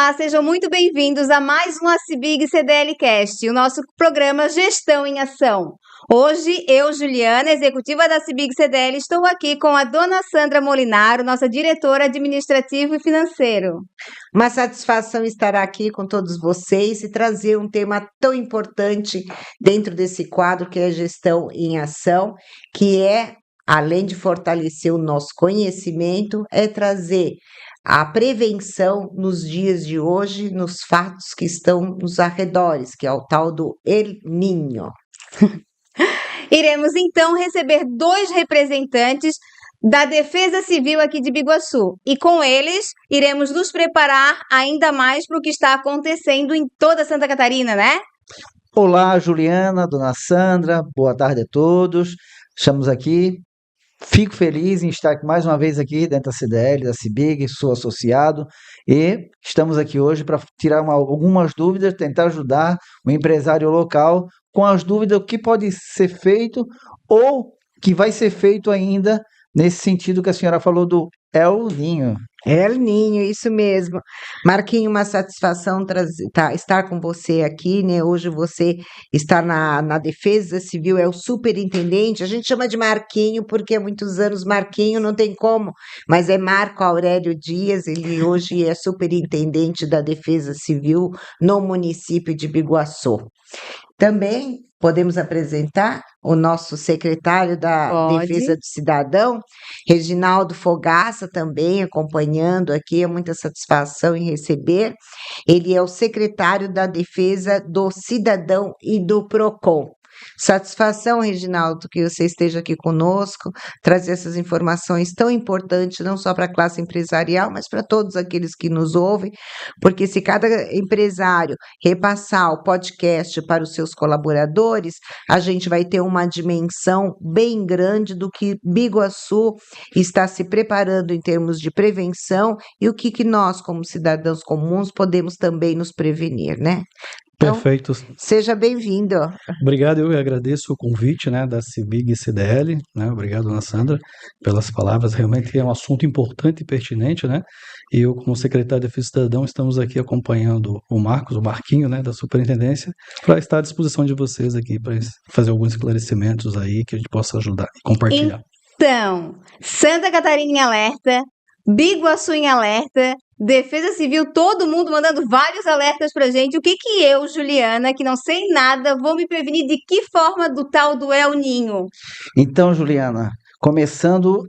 Olá, sejam muito bem-vindos a mais um ACBIG CDL Cast, o nosso programa Gestão em Ação. Hoje, eu, Juliana, executiva da ACBIG CDL, estou aqui com a dona Sandra Molinaro, nossa diretora administrativo e financeiro. Uma satisfação estar aqui com todos vocês e trazer um tema tão importante dentro desse quadro que é Gestão em Ação, que é, além de fortalecer o nosso conhecimento, é trazer a prevenção nos dias de hoje, nos fatos que estão nos arredores, que é o tal do El Niño. Iremos então receber 2 representantes da Defesa Civil aqui de Biguaçu e com eles iremos nos preparar ainda mais para o que está acontecendo em toda Santa Catarina, né? Olá, Juliana, dona Sandra, boa tarde a todos. Estamos aqui. Fico feliz em estar mais uma vez aqui dentro da CDL, da CBIG, sou associado e estamos aqui hoje para tirar algumas dúvidas, tentar ajudar o empresário local com as dúvidas do que pode ser feito ou que vai ser feito ainda nesse sentido que a senhora falou do El Niño. El Niño, isso mesmo. Marquinho, uma satisfação estar com você aqui, né? Hoje você está na Defesa Civil, é o superintendente. A gente chama de Marquinho porque há muitos anos Marquinho não tem como, mas é Marco Aurélio Dias, ele hoje é superintendente da Defesa Civil no município de Biguaçu. Também podemos apresentar o nosso secretário da Defesa do Cidadão, Reginaldo Fogaça, também acompanhando aqui, é muita satisfação em receber. Ele é o secretário da Defesa do Cidadão e do PROCON. Satisfação, Reginaldo, que você esteja aqui conosco, trazer essas informações tão importantes, não só para a classe empresarial, mas para todos aqueles que nos ouvem, porque se cada empresário repassar o podcast para os seus colaboradores, a gente vai ter uma dimensão bem grande do que Biguaçu está se preparando em termos de prevenção e o que nós, como cidadãos comuns, podemos também nos prevenir, né? Então, perfeito. Seja bem-vindo. Obrigado, eu agradeço o convite, né, da CBIG CDL, né, obrigado, dona Sandra, pelas palavras, realmente é um assunto importante e pertinente, né, e eu, como secretário de Defesa do Cidadão, estamos aqui acompanhando o Marquinho, né, da superintendência, para estar à disposição de vocês aqui, para fazer alguns esclarecimentos aí, que a gente possa ajudar e compartilhar. Então, Santa Catarina em alerta, Biguaçu em alerta, Defesa Civil, todo mundo mandando vários alertas pra gente. O que eu, Juliana, que não sei nada, vou me prevenir de que forma do tal do El Niño? Então, Juliana, começando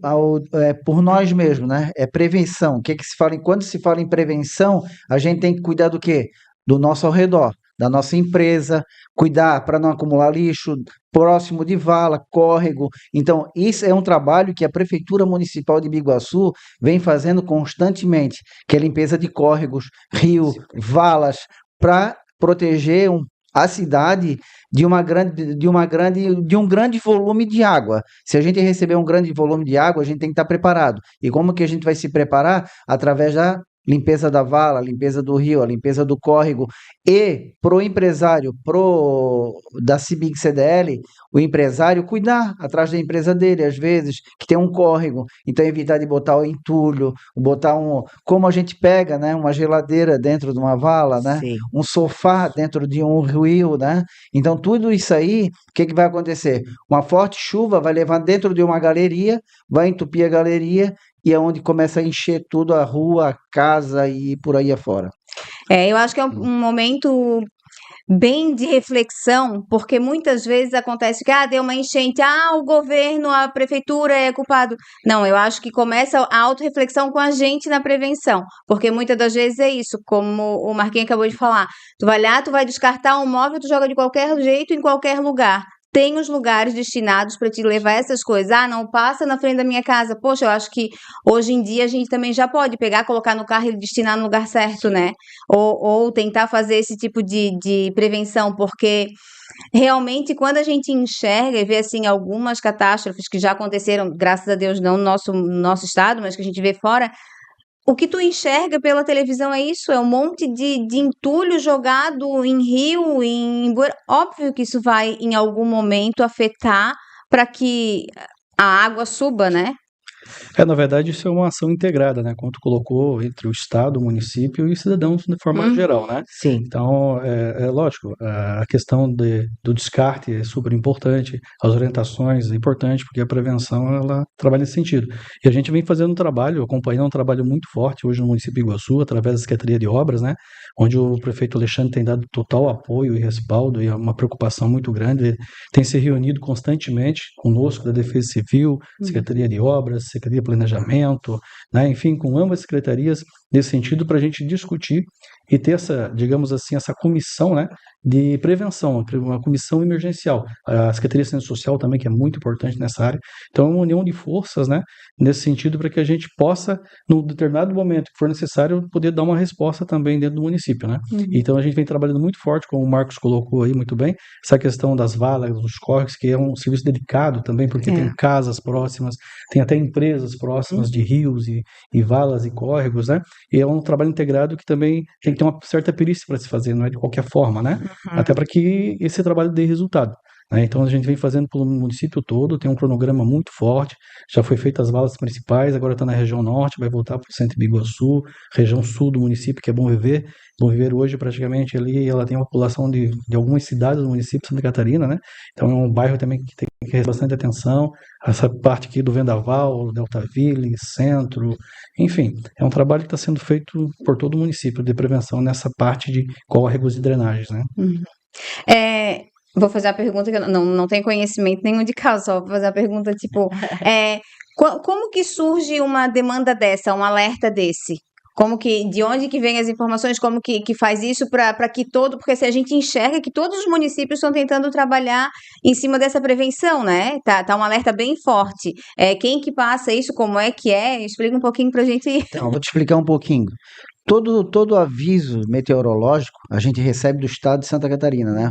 por nós mesmos, né? É prevenção. O que se fala quando se fala em prevenção, a gente tem que cuidar do quê? Do nosso ao redor, da nossa empresa, cuidar para não acumular lixo próximo de vala, córrego. Então, isso é um trabalho que a Prefeitura Municipal de Biguaçu vem fazendo constantemente, que é limpeza de córregos, rio, valas, para proteger a cidade de um grande volume de água. Se a gente receber um grande volume de água, a gente tem que estar preparado. E como que a gente vai se preparar? Através da limpeza da vala, limpeza do rio, a limpeza do córrego. E pro empresário, da CBIG CDL, o empresário cuidar atrás da empresa dele, às vezes, que tem um córrego. Então, evitar de botar o entulho, como a gente pega, né, uma geladeira dentro de uma vala, né? Sim. Um sofá dentro de um rio, né? Então, tudo isso aí, o que vai acontecer? Uma forte chuva vai levar dentro de uma galeria, vai entupir a galeria, e é onde começa a encher tudo, a rua, a casa e por aí afora. Eu acho que é um momento bem de reflexão, porque muitas vezes acontece que deu uma enchente, o governo, a prefeitura é culpado. Não, eu acho que começa a autorreflexão com a gente na prevenção, porque muitas das vezes é isso, como o Marquinhos acabou de falar, tu vai lá, tu vai descartar um móvel, tu joga de qualquer jeito, em qualquer lugar. Tem os lugares destinados para te levar essas coisas. Não passa na frente da minha casa. Poxa, eu acho que hoje em dia a gente também já pode pegar, colocar no carro e destinar no lugar certo, né? Ou tentar fazer esse tipo de prevenção, porque realmente quando a gente enxerga e vê assim algumas catástrofes que já aconteceram, graças a Deus não no nosso estado, mas que a gente vê fora, o que tu enxerga pela televisão é isso, é um monte de entulho jogado em rio, em bueiro. Óbvio que isso vai, em algum momento, afetar para que a água suba, né? Na verdade, isso é uma ação integrada, né? Como tu colocou, entre o Estado, o município e os cidadãos de forma geral, né? Sim. Então, é lógico, a questão do descarte é super importante, as orientações é importante, porque a prevenção, ela trabalha nesse sentido. E a gente vem fazendo um trabalho, acompanhando um trabalho muito forte hoje no município de Iguaçu, através da Secretaria de Obras, né? Onde o prefeito Alexandre tem dado total apoio e respaldo, e é uma preocupação muito grande. Ele tem se reunido constantemente conosco, da Defesa Civil, Secretaria de Obras, Secretaria de Planejamento, né? Enfim, com ambas as secretarias, nesse sentido, para a gente discutir e ter essa, digamos assim, essa comissão, né, de prevenção, uma comissão emergencial. A Secretaria de Assistência Social também, que é muito importante nessa área. Então, é uma união de forças, né, nesse sentido, para que a gente possa, num determinado momento que for necessário, poder dar uma resposta também dentro do município, né? Então, a gente vem trabalhando muito forte, como o Marcos colocou aí muito bem, essa questão das valas, dos córregos, que é um serviço delicado também, porque tem casas próximas, tem até empresas próximas de rios e valas e córregos, né? E é um trabalho integrado que também tem que ter uma certa perícia para se fazer, não é de qualquer forma, né? Até para que esse trabalho dê resultado, né? Então a gente vem fazendo pelo município todo, tem um cronograma muito forte, já foi feito as valas principais, agora está na região norte, vai voltar para o centro de Iguaçu, região sul do município, que é Bom Viver. Bom Viver hoje praticamente ali, ela tem uma população de algumas cidades do município de Santa Catarina, né? Então é um bairro também que tem que ter bastante atenção, essa parte aqui do Vendaval, Deltaville, Centro, enfim, é um trabalho que está sendo feito por todo o município de prevenção nessa parte de córregos e drenagens, né? Vou fazer a pergunta que eu não tenho conhecimento nenhum de causa, só vou fazer a pergunta, tipo, como que surge uma demanda dessa, um alerta desse? De onde que vem as informações, como que faz isso para que porque se a gente enxerga que todos os municípios estão tentando trabalhar em cima dessa prevenção, né? Tá um alerta bem forte. Quem que passa isso, como é que é? Explica um pouquinho pra gente. Então, vou te explicar um pouquinho. Todo aviso meteorológico a gente recebe do Estado de Santa Catarina, né?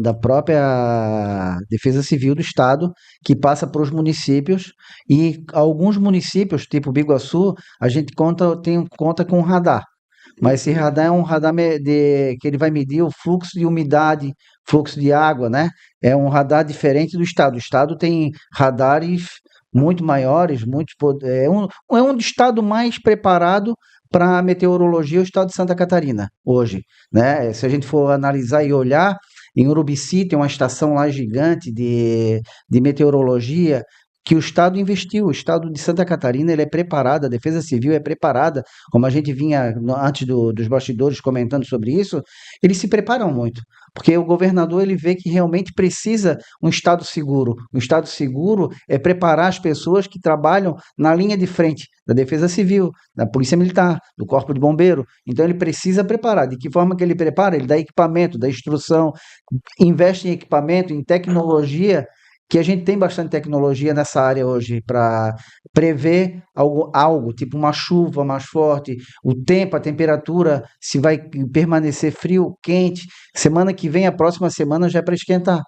Da própria Defesa Civil do Estado, que passa para os municípios, e alguns municípios, tipo Biguaçu, a gente conta com radar. Mas esse radar é um radar que ele vai medir o fluxo de umidade, fluxo de água, né? É um radar diferente do Estado. O Estado tem radares muito maiores, é um estado mais preparado para a meteorologia, o estado de Santa Catarina, hoje, né? Se a gente for analisar e olhar, em Urubici tem uma estação lá gigante de meteorologia que o Estado investiu. O Estado de Santa Catarina ele é preparado, a Defesa Civil é preparada, como a gente vinha antes dos bastidores comentando sobre isso, eles se preparam muito, porque o governador ele vê que realmente precisa um Estado seguro. Um Estado seguro é preparar as pessoas que trabalham na linha de frente da Defesa Civil, da Polícia Militar, do Corpo de Bombeiro. Então ele precisa preparar. De que forma que ele prepara? Ele dá equipamento, dá instrução, investe em equipamento, em tecnologia, que a gente tem bastante tecnologia nessa área hoje para prever algo, tipo uma chuva mais forte, o tempo, a temperatura, se vai permanecer frio, quente. Semana que vem, a próxima semana já é para esquentar.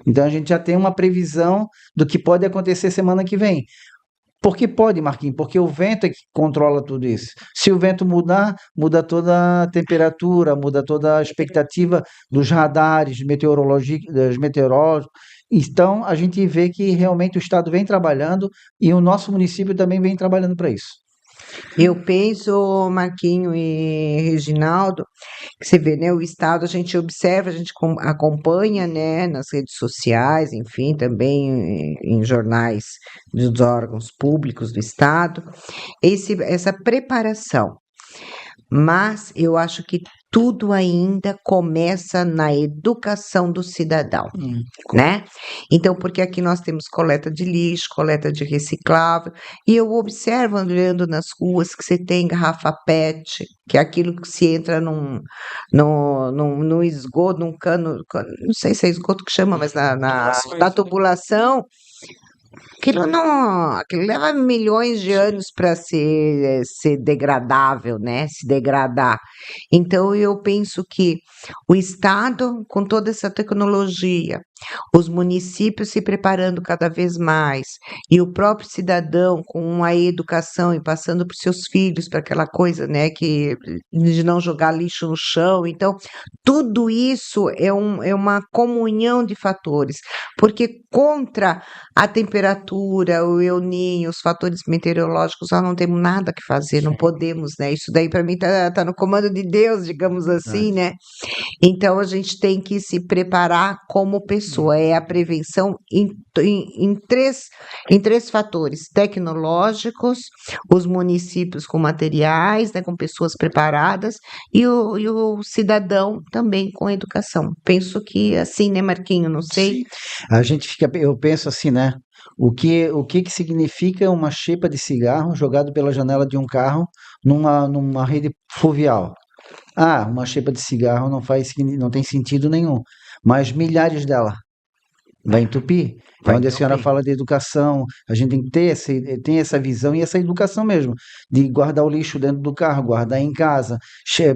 Então a gente já tem uma previsão do que pode acontecer semana que vem. Por que pode, Marquinhos? Porque o vento é que controla tudo isso. Se o vento mudar, muda toda a temperatura, muda toda a expectativa dos radares meteorológicos. Então, a gente vê que realmente o Estado vem trabalhando e o nosso município também vem trabalhando para isso. Eu penso, Marquinho e Reginaldo, que você vê, né, o Estado a gente observa, a gente acompanha, né, nas redes sociais, enfim, também em jornais dos órgãos públicos do Estado, essa preparação. Mas eu acho que tudo ainda começa na educação do cidadão, né? Então, porque aqui nós temos coleta de lixo, coleta de reciclável, e eu observo olhando nas ruas que você tem garrafa PET, que é aquilo que se entra num esgoto, num cano, não sei se é esgoto que chama, mas na tubulação. Aquilo leva milhões de anos para ser degradável, né? Se degradar. Então, eu penso que o Estado, com toda essa tecnologia, os municípios se preparando cada vez mais, e o próprio cidadão com a educação e passando para os seus filhos, para aquela coisa, né, de não jogar lixo no chão. Então, tudo isso é uma comunhão de fatores, porque contra a temperatura altura, o El Niño, os fatores meteorológicos, nós não temos nada que fazer, não podemos, né? Isso daí para mim tá no comando de Deus, digamos assim, né? Então a gente tem que se preparar como pessoa, é a prevenção em três fatores: tecnológicos, os municípios com materiais, né, com pessoas preparadas, e o cidadão também com educação. Penso que assim, né, Marquinho? Não sei. Eu penso assim, né? O que significa uma xepa de cigarro jogado pela janela de um carro numa rede fluvial? Ah, uma xepa de cigarro não tem sentido nenhum, mas milhares dela vai entupir. É Vai onde a senhora entupir. fala de educação, a gente tem que ter tem essa visão e essa educação mesmo, de guardar o lixo dentro do carro, guardar em casa,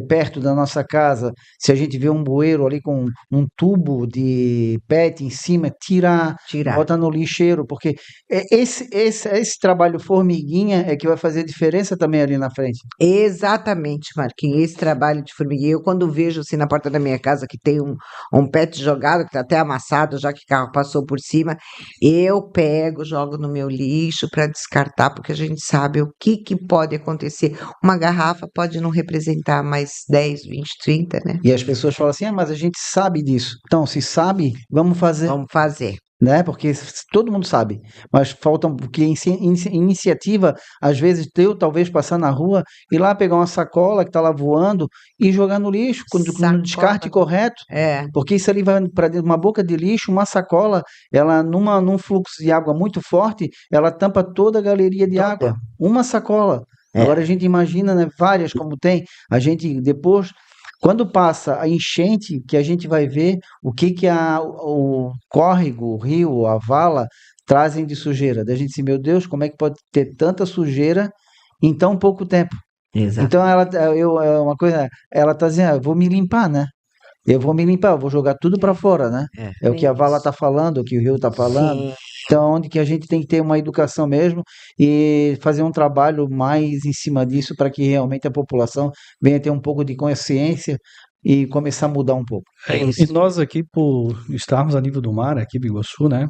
perto da nossa casa. Se a gente vê um bueiro ali com um tubo de PET em cima, tirar, Tirar. bota no lixeiro, porque esse trabalho formiguinha é que vai fazer diferença também ali na frente. Exatamente, Marquinhos, esse trabalho de formiguinha. Eu, quando vejo assim na porta da minha casa que tem um PET jogado, que está até amassado, já que o carro passou por cima, eu pego, jogo no meu lixo para descartar, porque a gente sabe o que pode acontecer. Uma garrafa pode não representar mais 10, 20, 30, né? E as pessoas falam assim, mas a gente sabe disso. Então, se sabe, vamos fazer. Vamos fazer. Né? Porque todo mundo sabe, mas falta porque iniciativa, às vezes talvez passar na rua e lá pegar uma sacola que está lá voando e jogar no lixo, no descarte correto, porque isso ali vai para dentro de uma boca de lixo, uma sacola, ela num fluxo de água muito forte, ela tampa toda a galeria de água, uma sacola. Agora a gente imagina, né, várias como tem, a gente depois quando passa a enchente, que a gente vai ver o que o córrego, o rio, a vala trazem de sujeira. Da gente diz, meu Deus, como é que pode ter tanta sujeira em tão pouco tempo? Exato. Então uma coisa, ela está dizendo, eu vou me limpar, né? Eu vou me limpar, eu vou jogar tudo para fora, né? É o que a vala está falando, o que o rio está falando. Sim. Então, onde que a gente tem que ter uma educação mesmo e fazer um trabalho mais em cima disso para que realmente a população venha ter um pouco de consciência e começar a mudar um pouco. E nós aqui, por estarmos a nível do mar, aqui em Biguaçu, né,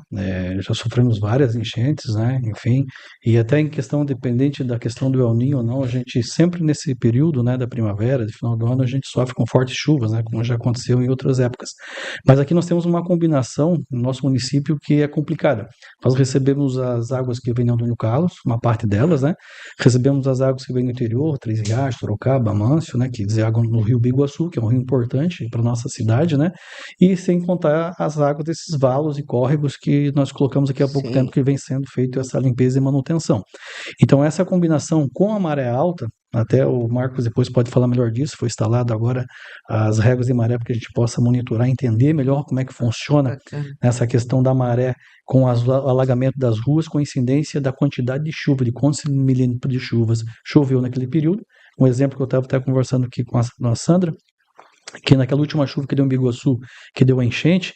já sofremos várias enchentes, né, enfim, e até em questão, dependente da questão do El Niño ou não, a gente sempre nesse período, né, da primavera, de final do ano, a gente sofre com fortes chuvas, né, como já aconteceu em outras épocas. Mas aqui nós temos uma combinação no nosso município que é complicada. Nós recebemos as águas que vêm do Antônio Carlos, uma parte delas, né, recebemos as águas que vêm do interior, Três Riachos, Sorocaba, Amâncio, né, que desagam no rio Biguaçu, que é um rio importante para nossa cidade, né? E sem contar as águas desses valos e córregos que nós colocamos aqui há pouco tempo, que vem sendo feito essa limpeza e manutenção. Então essa combinação com a maré alta, até o Marcos depois pode falar melhor disso, foi instalado agora as réguas de maré para que a gente possa monitorar, entender melhor como é que funciona essa questão da maré com o alagamento das ruas, com incidência da quantidade de chuva, de quantos milímetros de chuvas choveu naquele período. Um exemplo que eu estava até conversando aqui com a Sandra, que naquela última chuva que deu em Biguaçu, que deu a enchente,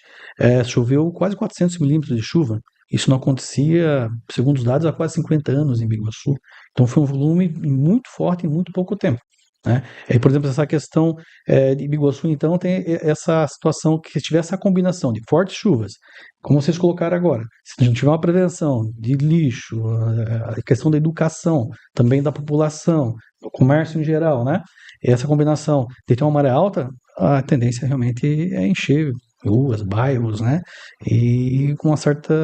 choveu quase 400 milímetros de chuva. Isso não acontecia, segundo os dados, há quase 50 anos em Biguaçu. Então foi um volume muito forte em muito pouco tempo, né? E, por exemplo, essa questão de Biguaçu, então, tem essa situação que se tiver essa combinação de fortes chuvas, como vocês colocaram agora, se não tiver uma prevenção de lixo, a questão da educação, também da população, do comércio em geral, né? E essa combinação de ter uma maré alta, a tendência realmente é encher ruas, bairros, né? E com uma certa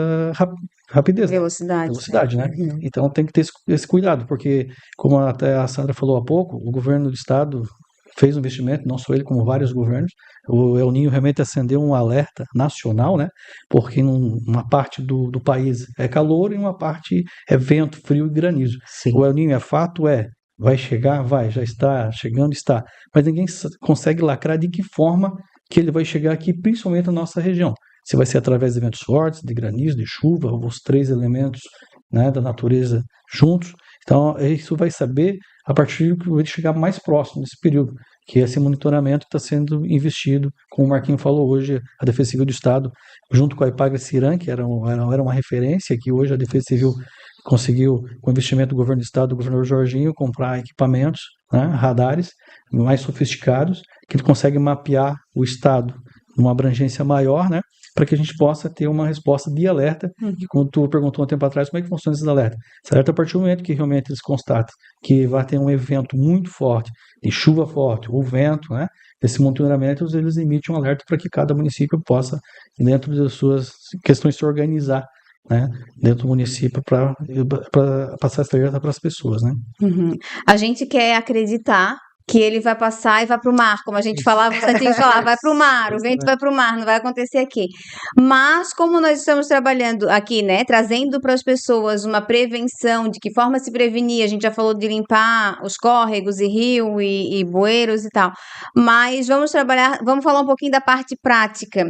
rapidez, velocidade, né? Então tem que ter esse cuidado, porque, como até a Sandra falou há pouco, o governo do estado fez um investimento, não só ele, como vários governos. O El Niño realmente acendeu um alerta nacional, né? Porque uma parte do país é calor e uma parte é vento, frio e granizo. Sim. O El Niño vai chegar? Vai, já está chegando, está. Mas ninguém consegue lacrar de que forma que ele vai chegar aqui, principalmente na nossa região. Se vai ser através de eventos fortes, de granizo, de chuva, os três elementos, né, da natureza juntos. Então, isso vai saber a partir do que vai chegar mais próximo desse período, que esse monitoramento está sendo investido, como o Marquinho falou hoje, a Defesa Civil do Estado, junto com a Ipagre-Ciran, que era uma referência, que hoje a Defesa Civil conseguiu, com o investimento do governo do estado, do governador Jorginho, comprar equipamentos, né, radares mais sofisticados, que ele consegue mapear o estado numa abrangência maior, né, para que a gente possa ter uma resposta de alerta, que quando tu perguntou um tempo atrás como é que funciona esse alerta. Esse alerta, a partir do momento que realmente eles constatam que vai ter um evento muito forte, de chuva forte, ou vento, né? Esse monitoramento, eles emitem um alerta para que cada município possa, dentro das suas questões, se organizar, né, dentro do município para passar essa alerta para as pessoas, né? A gente quer acreditar que ele vai passar e vai para o mar, como a gente falava, o Santinho falava, vai para o mar, o vento vai para o mar, não vai acontecer aqui. Mas como nós estamos trabalhando aqui, né, trazendo para as pessoas uma prevenção, de que forma se prevenir, a gente já falou de limpar os córregos e rio e bueiros e tal, mas vamos falar um pouquinho da parte prática.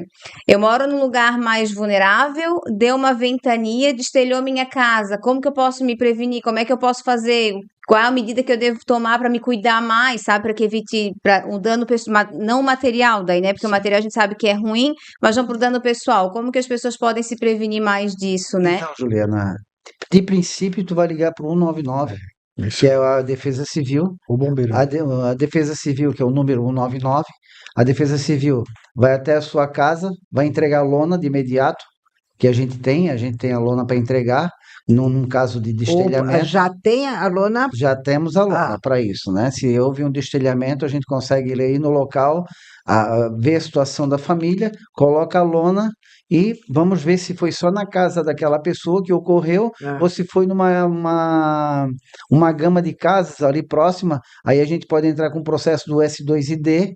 Eu moro num lugar mais vulnerável, deu uma ventania, destelhou minha casa, como que eu posso me prevenir, como é que eu posso fazer? Qual é a medida que eu devo tomar para me cuidar mais, sabe? Para que evite um dano não material, daí, né? Porque o material a gente sabe que é ruim, mas não para o dano pessoal. Como que as pessoas podem se prevenir mais disso, né? Então, Juliana, de princípio, tu vai ligar para o 199, que é a Defesa Civil. O bombeiro. A Defesa Civil, que é o número 199, a Defesa Civil vai até a sua casa, vai entregar a lona de imediato, que a gente tem a lona para entregar, num caso de destelhamento. Já tem a lona? Já temos a lona para isso, né? Se houve um destelhamento, a gente consegue ir no local, ver a situação da família, coloca a lona e vamos ver se foi só na casa daquela pessoa que ocorreu ou se foi uma gama de casas ali próxima. Aí a gente pode entrar com o processo do S2ID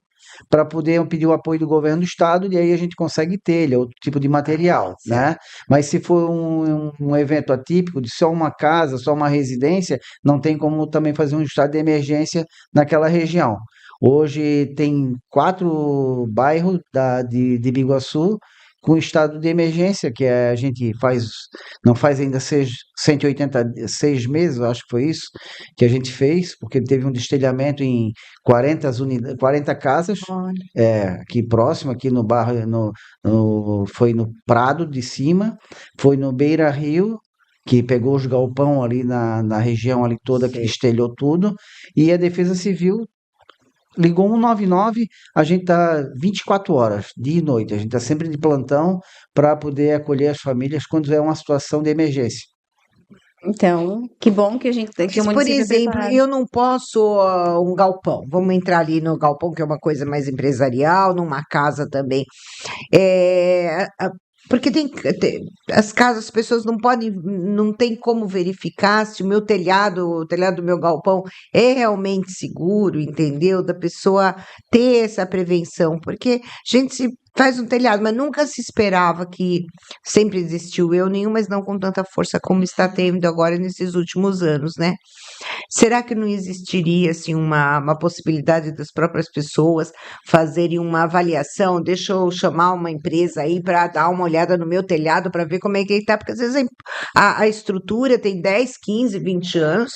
para poder pedir o apoio do governo do estado, e aí a gente consegue ter ele, outro tipo de material, né? Mas se for um evento atípico de só uma casa, só uma residência, não tem como também fazer um estado de emergência naquela região. Hoje tem 4 bairros de Biguaçu com estado de emergência, que a gente não faz ainda 186 meses, eu acho que foi isso, que a gente fez, porque teve um destelhamento em 40 casas, aqui próximo, aqui no bairro, foi no Prado de Cima, foi no Beira Rio, que pegou os galpão ali na região ali toda, que destelhou tudo, e a Defesa Civil ligou 199, a gente está 24 horas, dia e noite, a gente está sempre de plantão para poder acolher as famílias quando é uma situação de emergência. Então, que bom que a gente tem que o Por município exemplo, preparado. eu não posso um galpão. Vamos entrar ali no galpão, que é uma coisa mais empresarial, numa casa também. Porque as casas, as pessoas não tem como verificar se o telhado do meu galpão é realmente seguro, entendeu? Da pessoa ter essa prevenção, porque a gente se faz um telhado, mas nunca se esperava que sempre existiu nenhum, mas não com tanta força como está tendo agora nesses últimos anos, né? Será que não existiria assim uma possibilidade das próprias pessoas fazerem uma avaliação? Deixa eu chamar uma empresa aí para dar uma olhada no meu telhado para ver como é que ele está, porque às vezes a estrutura tem 10, 15, 20 anos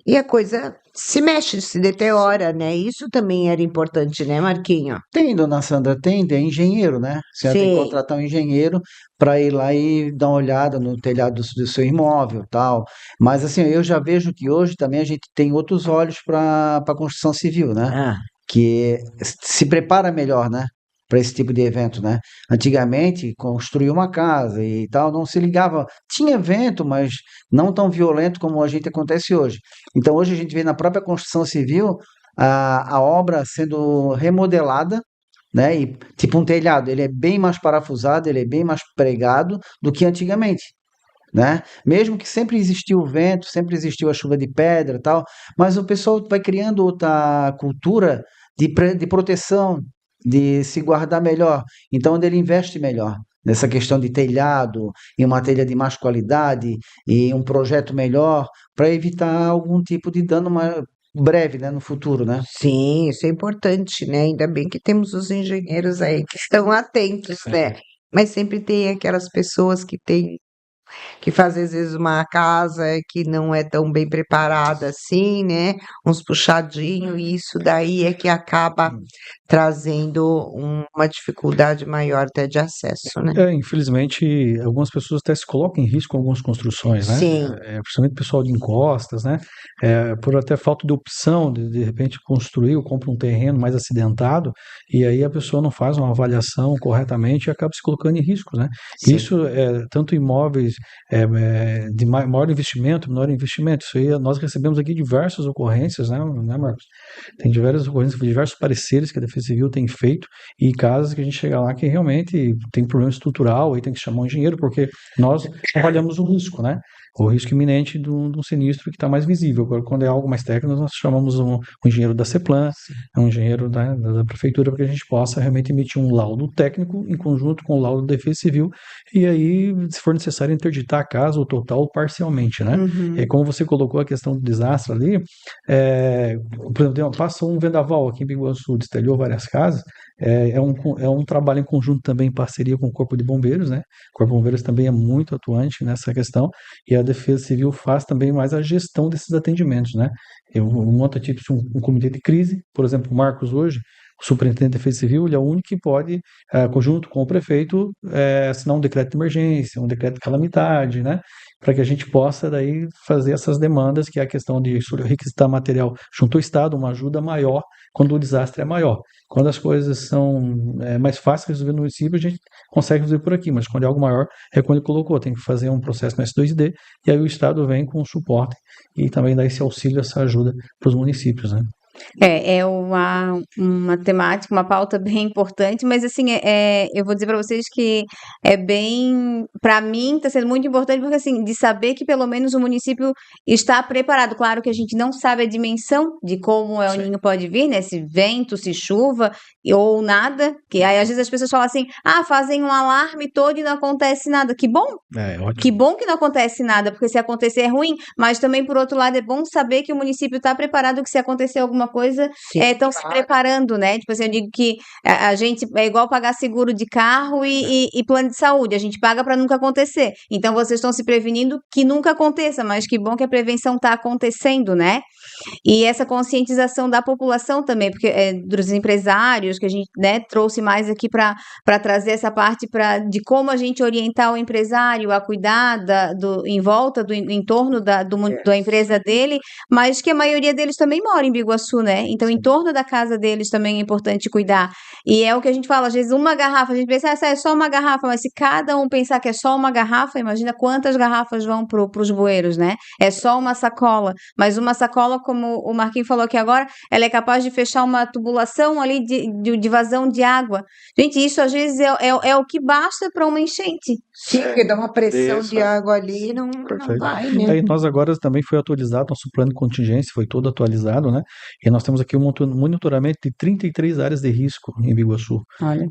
e a coisa se mexe, se deteriora, né? Isso também era importante, né, Marquinho? Tem, dona Sandra, tem engenheiro, né? Você tem que contratar um engenheiro para ir lá e dar uma olhada no telhado do seu imóvel, tal. Mas assim, eu já vejo que hoje também a gente tem outros olhos para a construção civil, né? Que se prepara melhor, né? Para esse tipo de evento, né? Antigamente, construir uma casa e tal, não se ligava. Tinha evento, mas não tão violento como a gente acontece hoje. Então, hoje a gente vê na própria construção civil a obra sendo remodelada, né? E, tipo um telhado, ele é bem mais parafusado, ele é bem mais pregado do que antigamente, né? Mesmo que sempre existiu o vento, sempre existiu a chuva de pedra e tal, mas o pessoal vai criando outra cultura de proteção, de se guardar melhor. Então, ele investe melhor nessa questão de telhado, em uma telha de mais qualidade, e um projeto melhor, para evitar algum tipo de dano breve, né, no futuro, né? Sim, isso é importante, né? Ainda bem que temos os engenheiros aí que estão atentos, né? Mas sempre tem aquelas pessoas que fazem às vezes uma casa que não é tão bem preparada assim, né? Uns puxadinhos, e isso daí é que acaba trazendo uma dificuldade maior até de acesso, né? Infelizmente, algumas pessoas até se colocam em risco em algumas construções, né? Sim. Principalmente o pessoal de encostas, né? Por até falta de opção de repente construir ou compra um terreno mais acidentado e aí a pessoa não faz uma avaliação corretamente e acaba se colocando em risco, né? Sim. Isso tanto imóveis de maior investimento, menor investimento. Isso aí nós recebemos aqui diversas ocorrências, né, Marcos? Tem diversas ocorrências, diversos pareceres que a Defesa Civil tem feito e casos que a gente chega lá que realmente tem problema estrutural, aí tem que chamar um engenheiro, porque nós avaliamos o risco, né? O risco iminente de um sinistro que está mais visível. Agora, quando é algo mais técnico, nós chamamos um engenheiro da CEPLAN, um engenheiro da prefeitura, para que a gente possa realmente emitir um laudo técnico em conjunto com o laudo da Defesa Civil e aí, se for necessário, interditar a casa, ou total ou parcialmente, né? Uhum. E como você colocou a questão do desastre ali, por exemplo, passou um vendaval aqui em Biguaçu, destelhou várias casas, é um trabalho em conjunto também em parceria com o Corpo de Bombeiros, né? O Corpo de Bombeiros também é muito atuante nessa questão e a Defesa Civil faz também mais a gestão desses atendimentos, né? Eu monto tipo um comitê de crise, por exemplo, o Marcos hoje, o superintendente de Defesa Civil, ele é o único que pode, conjunto com o prefeito, assinar um decreto de emergência, um decreto de calamidade, né? Para que a gente possa daí fazer essas demandas, que é a questão de requisitar material junto ao Estado, uma ajuda maior quando o desastre é maior. Quando as coisas são mais fáceis de resolver no município, a gente consegue resolver por aqui, mas quando é algo maior, é quando ele colocou, tem que fazer um processo no S2D, e aí o Estado vem com o suporte e também dá esse auxílio, essa ajuda para os municípios, né? É uma temática, uma pauta bem importante, mas assim, eu vou dizer para vocês que para mim está sendo muito importante, porque assim, de saber que pelo menos o município está preparado. Claro que a gente não sabe a dimensão de como o El Niño pode vir, né? Se vento, se chuva, ou nada, que aí às vezes as pessoas falam assim, fazem um alarme todo e não acontece nada. Que bom! Ótimo. Que bom que não acontece nada, porque se acontecer é ruim, mas também, por outro lado, é bom saber que o município está preparado, que se acontecer alguma coisa, estão se preparando, né? Tipo assim, eu digo que a gente é igual pagar seguro de carro e plano de saúde, a gente paga para nunca acontecer. Então, vocês estão se prevenindo que nunca aconteça, mas que bom que a prevenção está acontecendo, né? E essa conscientização da população também, porque dos empresários, que a gente, né, trouxe mais aqui para trazer essa parte de como a gente orientar o empresário a cuidar em volta, do entorno da empresa dele, mas que a maioria deles também mora em Biguaçu, né? Então, em torno da casa deles também é importante cuidar. E é o que a gente fala, às vezes uma garrafa, a gente pensa, é só uma garrafa, mas se cada um pensar que é só uma garrafa, imagina quantas garrafas vão para os bueiros, né? É só uma sacola, mas uma sacola, como o Marquinhos falou aqui agora, ela é capaz de fechar uma tubulação ali de vazão de água. Gente, isso às vezes é o que basta para uma enchente. Sim, porque dá uma pressão de água ali e não vai, né? Aí nós agora também foi atualizado, nosso plano de contingência foi todo atualizado, né? E nós temos aqui um monitoramento de 33 áreas de risco em Biguaçu,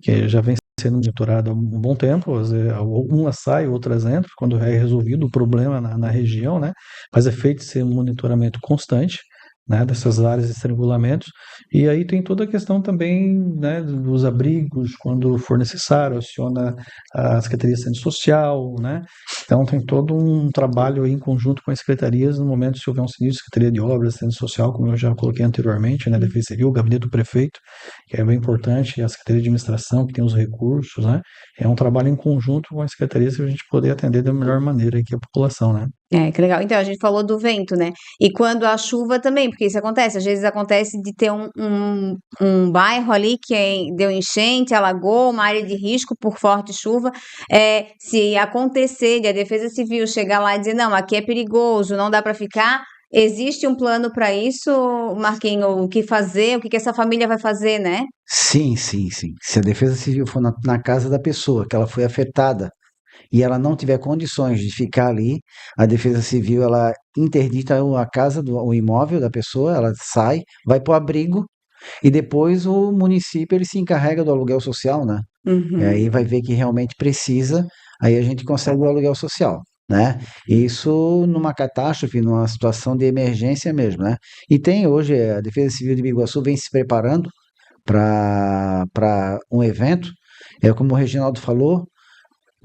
que já vem sendo monitorado há um bom tempo, umas saem, outras entram, quando é resolvido o problema na região, né? Mas é feito esse monitoramento constante, né, dessas áreas de estrangulamentos, e aí tem toda a questão também, né, dos abrigos, quando for necessário, aciona a Secretaria de Assistência Social, né, então tem todo um trabalho aí em conjunto com as secretarias, no momento se houver um sinistro, Secretaria de Obras, Assistência Social, como eu já coloquei anteriormente, né, Defesa Civil, o Gabinete do Prefeito, que é bem importante, e a Secretaria de Administração, que tem os recursos, né, é um trabalho em conjunto com as secretarias para a gente poder atender da melhor maneira aqui a população, né. Que legal. Então, a gente falou do vento, né? E quando a chuva também, porque isso acontece. Às vezes acontece de ter um bairro ali que deu enchente, alagou, uma área de risco por forte chuva. Se acontecer de a Defesa Civil chegar lá e dizer, não, aqui é perigoso, não dá para ficar, existe um plano para isso, Marquinhos? O que fazer, o que essa família vai fazer, né? Sim. Se a Defesa Civil for na casa da pessoa que ela foi afetada e ela não tiver condições de ficar ali, a Defesa Civil ela interdita a casa, o imóvel da pessoa, ela sai, vai para o abrigo e depois o município ele se encarrega do aluguel social, né? E aí vai ver que realmente precisa, aí a gente consegue o aluguel social, né? Isso numa catástrofe, numa situação de emergência mesmo, né? E tem hoje, a Defesa Civil de Biguaçu vem se preparando para um evento, como o Reginaldo falou,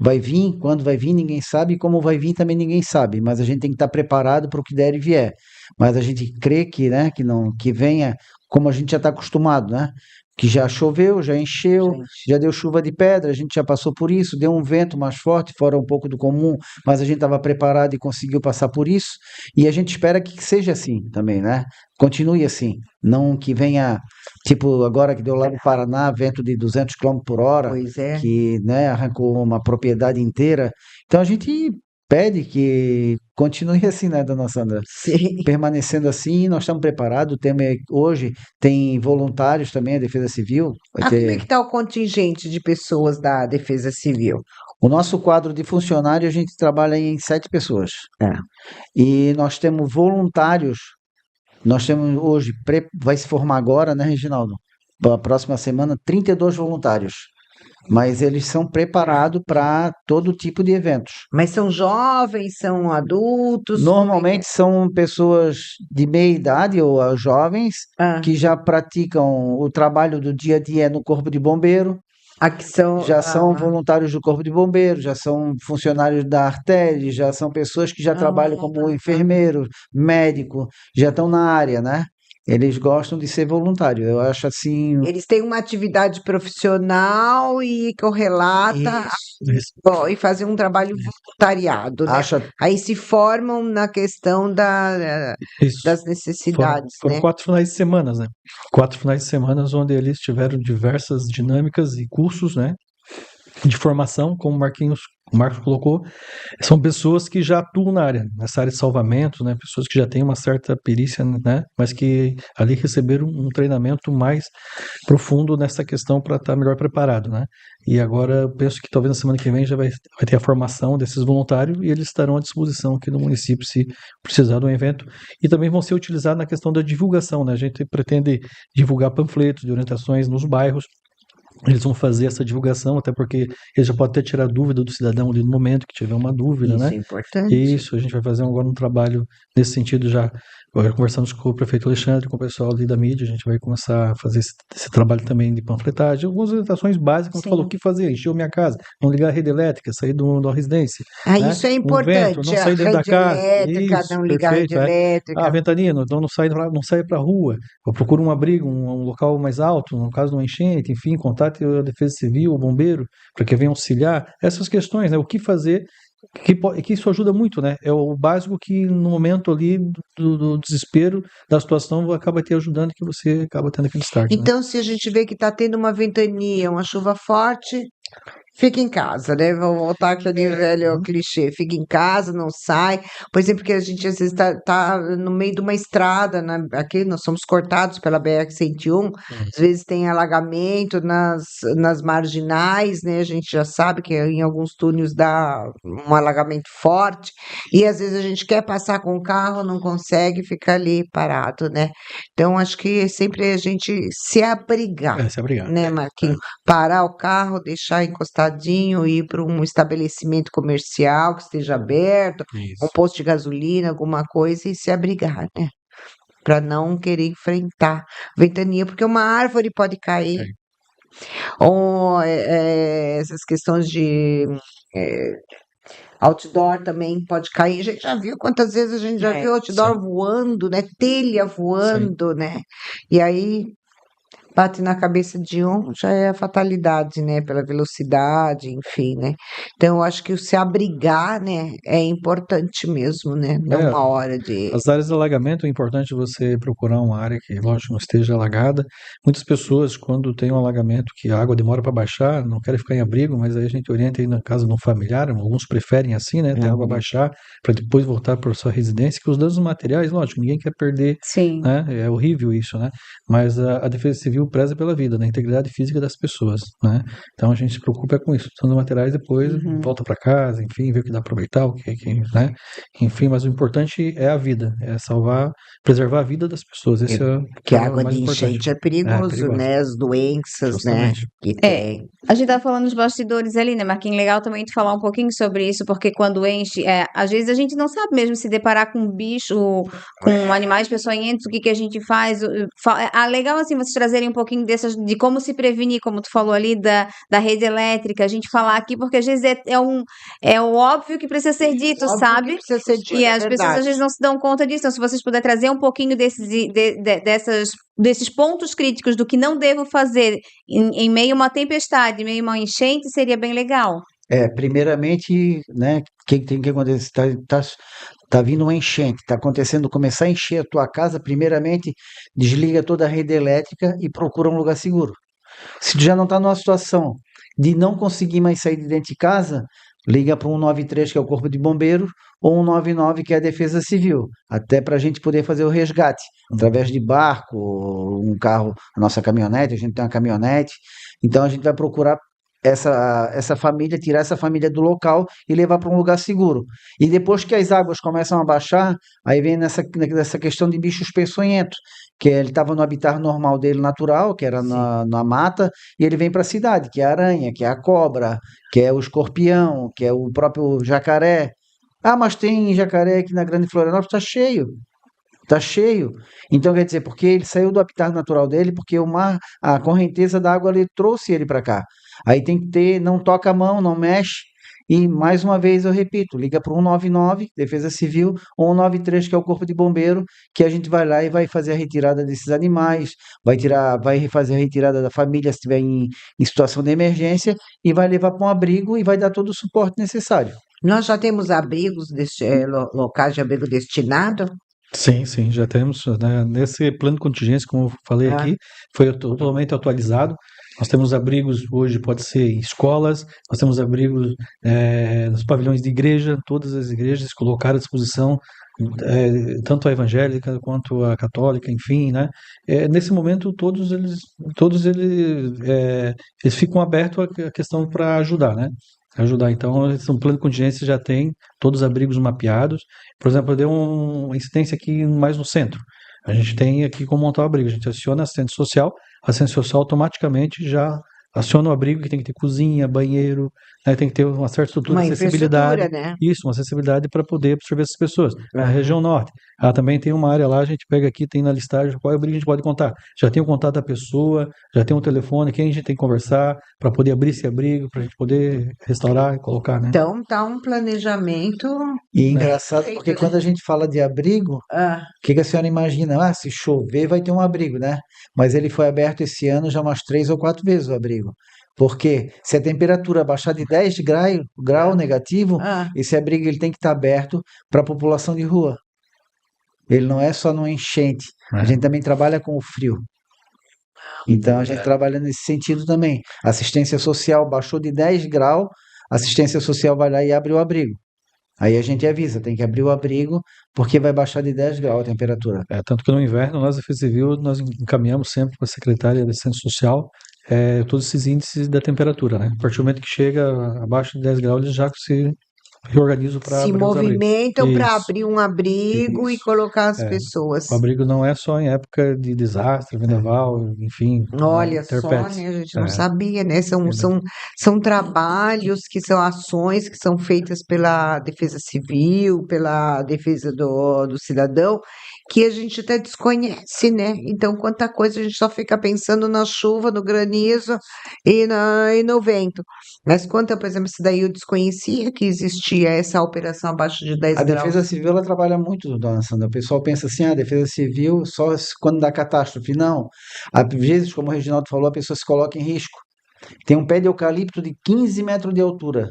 vai vir, quando vai vir ninguém sabe, como vai vir também ninguém sabe, mas a gente tem que estar preparado para o que der e vier. Mas a gente crê que, né, que venha como a gente já está acostumado, né? que já choveu, já encheu, Gente, já deu chuva de pedra, a gente já passou por isso, deu um vento mais forte, fora um pouco do comum, mas a gente estava preparado e conseguiu passar por isso, e a gente espera que seja assim também, né? Continue assim, não que venha, tipo agora que deu lá no Paraná, vento de 200 km por hora, pois é. que, né, arrancou uma propriedade inteira. Então a gente pede que continue assim, né, dona Sandra? Sim. Permanecendo assim, nós estamos preparados. Hoje tem voluntários também, a Defesa Civil. Vai Como é ter que está o contingente de pessoas da Defesa Civil? o nosso quadro de funcionário, a gente trabalha em 7 pessoas. É. E nós temos voluntários. Nós temos hoje, vai se formar agora, né, Reginaldo? Para a próxima semana, 32 voluntários. Mas eles são preparados para todo tipo de eventos. Mas são jovens, são adultos? Normalmente são pessoas de meia idade ou jovens Ah, que já praticam o trabalho do dia a dia no Corpo de Bombeiro, aqui são. já são voluntários do Corpo de Bombeiro, já são funcionários da Artel, já são pessoas que já trabalham como enfermeiro, médico, já estão na área, né? Eles gostam de ser voluntário. Eu acho assim. Eles têm uma atividade profissional e correlata Isso. e fazem um trabalho voluntariado, né? Acho Aí se formam na questão Isso. das necessidades, Foram né? 4 finais de semana, né? 4 finais de semana onde eles tiveram diversas dinâmicas e cursos, né? De formação, como o Marcos colocou, são pessoas que já atuam nessa área de salvamento, né? Pessoas que já têm uma certa perícia, né? Mas que ali receberam um treinamento mais profundo nessa questão para estar melhor preparado, né? E agora eu penso que talvez na semana que vem já vai ter a formação desses voluntários e eles estarão à disposição aqui no município se precisar de um evento. E também vão ser utilizados na questão da divulgação, né? A gente pretende divulgar panfletos de orientações nos bairros. Eles vão fazer essa divulgação, até porque eles já podem até tirar dúvida do cidadão ali no momento que tiver uma dúvida, Isso né? é importante. Isso, a gente vai fazer agora um trabalho nesse sentido já. Agora conversamos com o prefeito Alexandre, com o pessoal ali da mídia, a gente vai começar a fazer esse trabalho também de panfletagem, algumas orientações básicas, como tu falou, o que fazer, encher minha casa, não ligar a rede elétrica, sair da residência, né? Isso é Um vento, importante, não a sair dentro da rede casa. elétrica, Isso, não ligar a rede perfeito, é. elétrica. Ventania, então não sai para a rua, ou procura um abrigo, um local mais alto, no caso de uma enchente, enfim, contate a Defesa Civil, o bombeiro, para que venham auxiliar. Essas questões, né? O que fazer, que isso ajuda muito, né? É o básico que no momento ali do desespero da situação acaba te ajudando, que você acaba tendo aquele start, né? Então, se a gente vê que está tendo uma ventania, uma chuva forte, fica em casa, né? Vou voltar aquele velho clichê. Fica em casa, não sai. Por exemplo, porque a gente às vezes tá no meio de uma estrada, né? Aqui nós somos cortados pela BR-101, às vezes tem alagamento nas marginais, né? A gente já sabe que em alguns túneis dá um alagamento forte, e às vezes a gente quer passar com o carro, não consegue, fica ali parado, né? Então, acho que é sempre a gente se abrigar, Se obrigado. né, Marquinhos? Parar o carro, deixar encostadinho, ir para um estabelecimento comercial que esteja aberto, um Isso. posto de gasolina, alguma coisa, e se abrigar, né? Para não querer enfrentar ventania, porque uma árvore pode cair, ou essas questões de outdoor também pode cair. A gente já viu quantas vezes a gente já viu outdoor voando, né? Telha voando, né? E aí bate na cabeça de um, já é a fatalidade, né? Pela velocidade, enfim, né? Então, eu acho que o se abrigar, né? É importante mesmo, né? Não uma hora de... As áreas de alagamento, é importante você procurar uma área que, lógico, não esteja alagada. Muitas pessoas, quando tem um alagamento que a água demora para baixar, não querem ficar em abrigo, mas aí a gente orienta aí na casa de um familiar, alguns preferem assim, né? Ter a água baixar para depois voltar para sua residência, que os danos materiais, lógico, ninguém quer perder, Sim. né? É horrível isso, né? Mas a Defesa Civil preza pela vida, né? A integridade física das pessoas, né? Então a gente se preocupa com isso. Os materiais depois volta para casa, enfim, ver o que dá para aproveitar, né? Enfim, mas o importante é a vida, é salvar, preservar a vida das pessoas. Esse é Que o a água mais de importante. enchente é perigoso, perigoso. né? As doenças, Justamente. né? Que tem. A gente tá falando nos bastidores ali, né, Marquinhos? Legal também tu falar um pouquinho sobre isso, porque quando enche, às vezes a gente não sabe mesmo se deparar com bicho, com animais peçonhentos, o que a gente faz. Legal, assim, vocês trazerem um pouquinho de como se prevenir, como tu falou ali, da rede elétrica, a gente falar aqui, porque às vezes é o óbvio que precisa ser dito, Óbvio que sabe? precisa ser dito, E é as pessoas às verdade. vezes não se dão conta disso. Então, se vocês puderem trazer um pouquinho desses pontos críticos do que não devo fazer em meio a uma tempestade, em meio a uma enchente, seria bem legal. Primeiramente, né, o que tem que acontecer? Tá vindo uma enchente, tá acontecendo, começar a encher a tua casa, primeiramente, desliga toda a rede elétrica e procura um lugar seguro. Se tu já não está numa situação de não conseguir mais sair de dentro de casa, liga para o 193, que é o Corpo de Bombeiros, ou 199, que é a Defesa Civil, até para a gente poder fazer o resgate, através de barco, um carro, a nossa caminhonete, a gente tem uma caminhonete, então a gente vai procurar essa família, tirar essa família do local e levar para um lugar seguro. E depois que as águas começam a baixar, aí vem nessa questão de bichos peçonhentos, que ele estava no habitat normal dele natural, que era na mata, e ele vem para a cidade, que é a aranha, que é a cobra, que é o escorpião, que é o próprio jacaré. Ah, mas tem jacaré aqui na Grande Florianópolis, está cheio. Está cheio. Então, quer dizer, porque ele saiu do habitat natural dele, porque o mar, a correnteza da água, ele trouxe ele para cá. Aí tem que ter, não toca a mão, não mexe. E, mais uma vez, eu repito, liga para o 199, Defesa Civil, ou 193, que é o Corpo de Bombeiro, que a gente vai lá e vai fazer a retirada desses animais, vai fazer a retirada da família, se estiver em situação de emergência, e vai levar para um abrigo e vai dar todo o suporte necessário. Nós já temos abrigos, locais de abrigo destinado? Sim, sim, já temos, né, nesse plano de contingência, como eu falei aqui, foi totalmente atualizado. Nós temos abrigos hoje, pode ser em escolas, nós temos abrigos nos pavilhões de igreja, todas as igrejas colocaram à disposição, tanto a evangélica quanto a católica, enfim, né? Nesse momento, eles ficam abertos à questão para ajudar, né? Ajudar. Então, esse plano de contingência já tem todos os abrigos mapeados. Por exemplo, eu dei uma incidência aqui mais no centro. A gente tem aqui como montar o abrigo. A gente aciona a assistente social automaticamente já aciona o abrigo, que tem que ter cozinha, banheiro, né, tem que ter uma certa estrutura, Uma acessibilidade. infraestrutura, né? Isso, uma acessibilidade para poder absorver essas pessoas. Na Aham. região norte, também tem uma área lá, a gente pega aqui, tem na listagem qual é o abrigo a gente pode contar. Já tem o contato da pessoa, já tem um telefone, quem a gente tem que conversar para poder abrir esse abrigo, para a gente poder restaurar e colocar, né? Então, tá um planejamento. E é engraçado porque quando a gente fala de abrigo, Ah, o que a senhora imagina? Ah, se chover vai ter um abrigo, né? Mas ele foi aberto esse ano já umas 3 ou 4 vezes o abrigo. Porque se a temperatura baixar de 10 grau negativo, ah, esse abrigo ele tem que estar aberto para a população de rua. Ele não é só no enchente. A gente também trabalha com o frio. Então a gente trabalha nesse sentido também. Assistência social baixou de 10 graus, assistência social vai lá e abre o abrigo. Aí a gente avisa, tem que abrir o abrigo porque vai baixar de 10 graus a temperatura. Tanto que no inverno, nós, da Defesa Civil, nós encaminhamos sempre para a Secretaria de Assistência Social todos esses índices da temperatura, né? A partir do momento que chega abaixo de 10 graus, eles já se reorganizam para se abrir os abrigos. movimentam para Isso, abrir um abrigo e isso. colocar as É. pessoas. O abrigo não é só em época de desastre, vendaval, enfim, Olha só, intempéries. né? A gente não É, sabia, né? São, verdade. são, são trabalhos que são ações que são feitas pela Defesa Civil, pela defesa do cidadão, que a gente até desconhece, né? Então, quanta coisa a gente só fica pensando na chuva, no granizo e no vento. Mas quanta, por exemplo, isso daí eu desconhecia que existia essa operação abaixo de 10 A graus. Defesa Civil ela trabalha muito, dona Sandra. O pessoal pensa assim, a Defesa Civil só quando dá catástrofe. Não. Às vezes, como o Reginaldo falou, a pessoa se coloca em risco. Tem um pé de eucalipto de 15 metros de altura.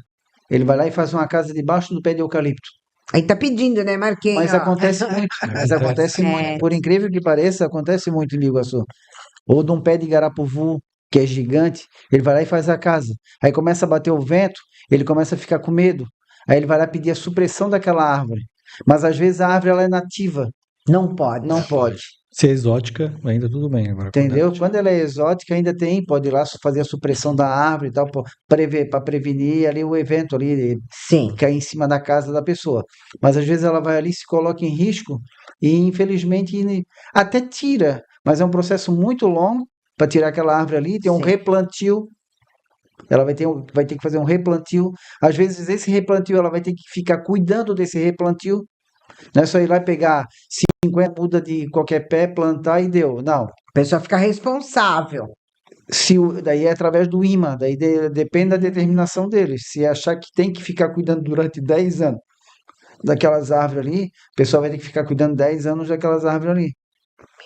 Ele vai lá e faz uma casa debaixo do pé de eucalipto. Aí tá pedindo, né, Marquinhos? Mas acontece muito. Mas acontece muito. Por incrível que pareça, acontece muito em Biguaçu. Ou de um pé de garapuvu, que é gigante, ele vai lá e faz a casa. Aí começa a bater o vento, ele começa a ficar com medo. Aí ele vai lá pedir a supressão daquela árvore. Mas às vezes a árvore ela é nativa. Não pode. Não pode. Se é exótica, ainda tudo bem. Agora, Entendeu? Quando ela é exótica, ainda tem, pode ir lá fazer a supressão da árvore e tal, para prevenir ali o evento ali, Sim. cair em cima da casa da pessoa. Mas às vezes ela vai ali, se coloca em risco e infelizmente até tira, mas é um processo muito longo para tirar aquela árvore ali, tem um Sim. replantio. Ela vai ter que fazer um replantio. Às vezes esse replantio ela vai ter que ficar cuidando desse replantio. Não é só ir lá e pegar 50 mudas de qualquer pé, plantar e deu. Não. pessoa fica responsável. Daí é através do imã, daí depende da determinação deles. Se achar que tem que ficar cuidando durante 10 anos daquelas árvores ali, o pessoal vai ter que ficar cuidando 10 anos daquelas árvores ali.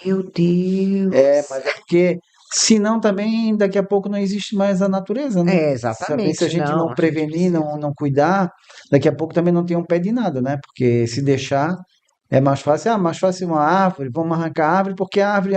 Meu Deus. Mas é porque, senão também daqui a pouco não existe mais a natureza, né? É, Se a exatamente, gente não, não a gente prevenir, precisa. não cuidar, daqui a pouco também não tem um pé de nada, né? Porque se deixar, é mais fácil uma árvore, vamos arrancar a árvore porque a árvore,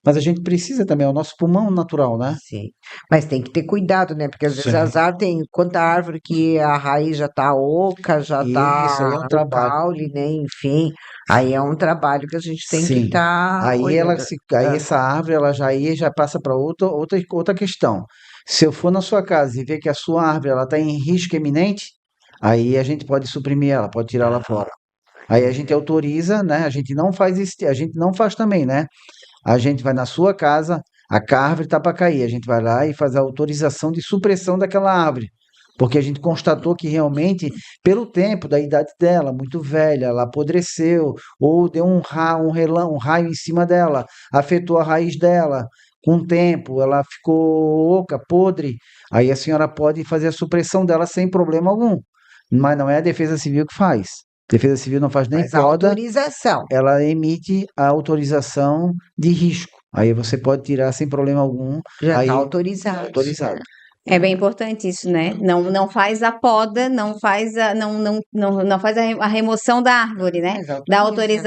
mas a gente precisa também, é o nosso pulmão natural, né? Sim. Mas tem que ter cuidado, né? Porque às vezes as Sim. árvores tem quanta árvore que a raiz já tá oca, já E isso aí tá é um o trabalho. caule, né? Enfim, aí é um trabalho que a gente tem que Sim. estar olhando. Aí Ah, essa árvore, ela já passa para outra questão. Se eu for na sua casa e ver que a sua árvore, ela está em risco iminente, aí a gente pode suprimir ela, pode tirar ela fora. Aí a gente autoriza, né? A gente não faz isso, a gente não faz também, né? A gente vai na sua casa, a árvore está para cair, a gente vai lá e faz a autorização de supressão daquela árvore. Porque a gente constatou que realmente, pelo tempo da idade dela, muito velha, ela apodreceu, ou deu um raio em cima dela, afetou a raiz dela. Com o tempo, ela ficou oca, podre. Aí a senhora pode fazer a supressão dela sem problema algum. Mas não é a Defesa Civil que faz. Defesa Civil não faz nem mas a poda, autorização ela emite a autorização de risco. Aí você pode tirar sem problema algum, já está aí tá autorizado. autorizado. É bem importante isso, né? Não faz a poda, não faz a remoção da árvore, né? Mas Dá autoriza.